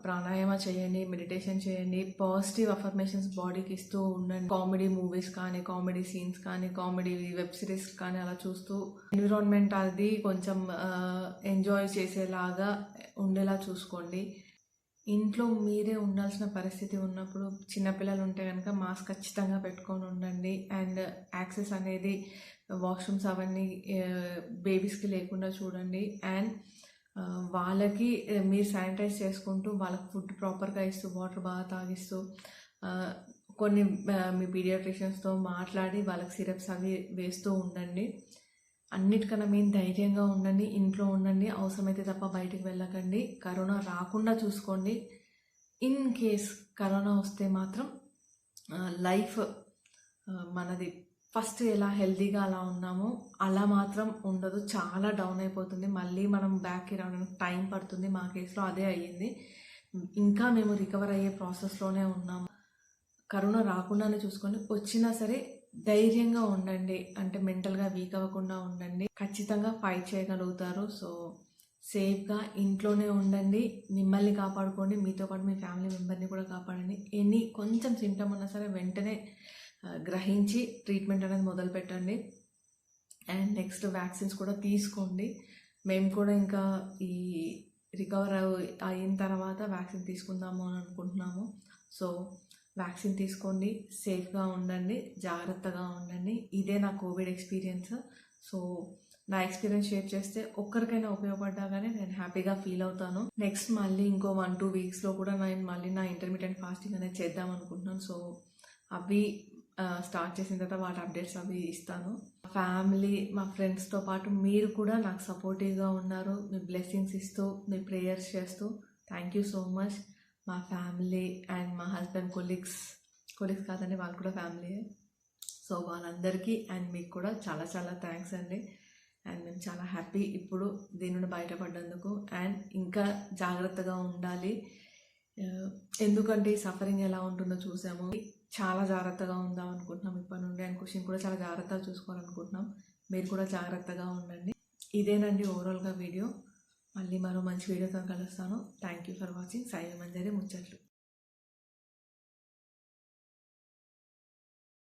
ప్రాణాయామ చేయండి, మెడిటేషన్ చేయండి, పాజిటివ్ అఫర్మేషన్స్ బాడీకి ఇస్తూ ఉండండి. కామెడీ మూవీస్ కానీ, కామెడీ సీన్స్ కానీ, కామెడీ వెబ్ సిరీస్ కానీ అలా చూస్తూ ఎన్విరాన్మెంట్ అది కొంచెం ఎంజాయ్ చేసేలాగా ఉండేలా చూసుకోండి. ఇంట్లో మీరే ఉండాల్సిన పరిస్థితి ఉన్నప్పుడు చిన్నపిల్లలు ఉంటే కనుక మాస్క్ ఖచ్చితంగా పెట్టుకొని ఉండండి. అండ్ యాక్సెస్ అనేది వాష్రూమ్స్ అవన్నీ బేబీస్కి లేకుండా చూడండి. అండ్ వాళ్ళకి మీరు శానిటైజ్ చేసుకుంటూ వాళ్ళకి ఫుడ్ ప్రాపర్గా ఇస్తూ వాటర్ బాగా తాగిస్తూ కొన్ని మీ పీడియాట్రిషియన్స్తో మాట్లాడి వాళ్ళకి సిరప్స్ అవి వేస్తూ ఉండండి. అన్నిటికన్నా మెయిన్ ధైర్యంగా ఉండండి, ఇంట్లో ఉండండి, అవసరమైతే తప్ప బయటికి వెళ్ళకండి. కరోనా రాకుండా చూసుకోండి. ఇన్ కేస్ కరోనా వస్తే మాత్రం లైఫ్ మనది ఫస్ట్ ఎలా హెల్తీగా అలా ఉన్నామో అలా మాత్రం ఉండదు, చాలా డౌన్ అయిపోతుంది. మళ్ళీ మనం బ్యాక్కి రావడానికి టైం పడుతుంది. మా కేసులో అదే అయ్యింది. ఇంకా మేము రికవర్ అయ్యే ప్రాసెస్లోనే ఉన్నాము. కరోనా రాకుండానే చూసుకొని వచ్చినా సరే ధైర్యంగా ఉండండి, అంటే మెంటల్గా వీక్ అవ్వకుండా ఉండండి. ఖచ్చితంగా ఫైట్ చేయగలుగుతారు. సో సేఫ్గా ఇంట్లోనే ఉండండి, మిమ్మల్ని కాపాడుకోండి, మీతో పాటు మీ ఫ్యామిలీ మెంబర్ని కూడా కాపాడండి. కొంచెం సిమ్టమ్ ఉన్నా సరే వెంటనే గ్రహించి ట్రీట్మెంట్ అనేది మొదలు పెట్టండి. అండ్ నెక్స్ట్ వ్యాక్సిన్స్ కూడా తీసుకోండి. మేము కూడా ఇంకా ఈ రికవర్ అయిన తర్వాత వ్యాక్సిన్ తీసుకుందాము అని అనుకుంటున్నాము. సో వ్యాక్సిన్ తీసుకోండి, సేఫ్గా ఉండండి, జాగ్రత్తగా ఉండండి. ఇదే నా కోవిడ్ ఎక్స్పీరియన్స్. సో నా ఎక్స్పీరియన్స్ షేర్ చేస్తే ఒక్కరికైనా ఉపయోగపడ్డా కానీ నేను హ్యాపీగా ఫీల్ అవుతాను. నెక్స్ట్ మళ్ళీ ఇంకో 1-2 వీక్స్లో కూడా నేను మళ్ళీ నా ఇంటర్మీడియట్ ఫాస్టింగ్ అనేది చేద్దాం అనుకుంటున్నాను. సో అవి స్టార్ట్ చేసిన తర్వాత వాటి అప్డేట్స్ అవి ఇస్తాను. ఫ్యామిలీ, మా ఫ్రెండ్స్తో పాటు మీరు కూడా నాకు సపోర్టివ్గా ఉన్నారు, మీ బ్లెస్సింగ్స్ ఇస్తూ, మీ ప్రేయర్స్ చేస్తూ. Thank you so much. మా ఫ్యామిలీ అండ్ మా హస్బెండ్ కొలీగ్స్ కాదండి, వాళ్ళు కూడా ఫ్యామిలీయే. సో వాళ్ళందరికీ అండ్ మీకు కూడా చాలా చాలా థ్యాంక్స్ అండి. అండ్ మేము చాలా హ్యాపీ ఇప్పుడు దీని నుండి బయటపడ్డందుకు. అండ్ ఇంకా జాగ్రత్తగా ఉండాలి, ఎందుకంటే ఈ సఫరింగ్ ఎలా ఉంటుందో చూసాము. చాలా జాగ్రత్తగా ఉందాం అనుకుంటున్నాం ఇప్పటి నుండి. అండ్ క్వశ్చన్ కూడా చాలా జాగ్రత్తగా చూసుకోవాలనుకుంటున్నాం. మీరు కూడా జాగ్రత్తగా ఉండండి. ఇదేనండి ఓవరాల్గా వీడియో. మళ్ళీ మరో మంచి వీడియోతో కలుస్తాను. Thank you for watching Sai Manjari ముచ్చట్లు.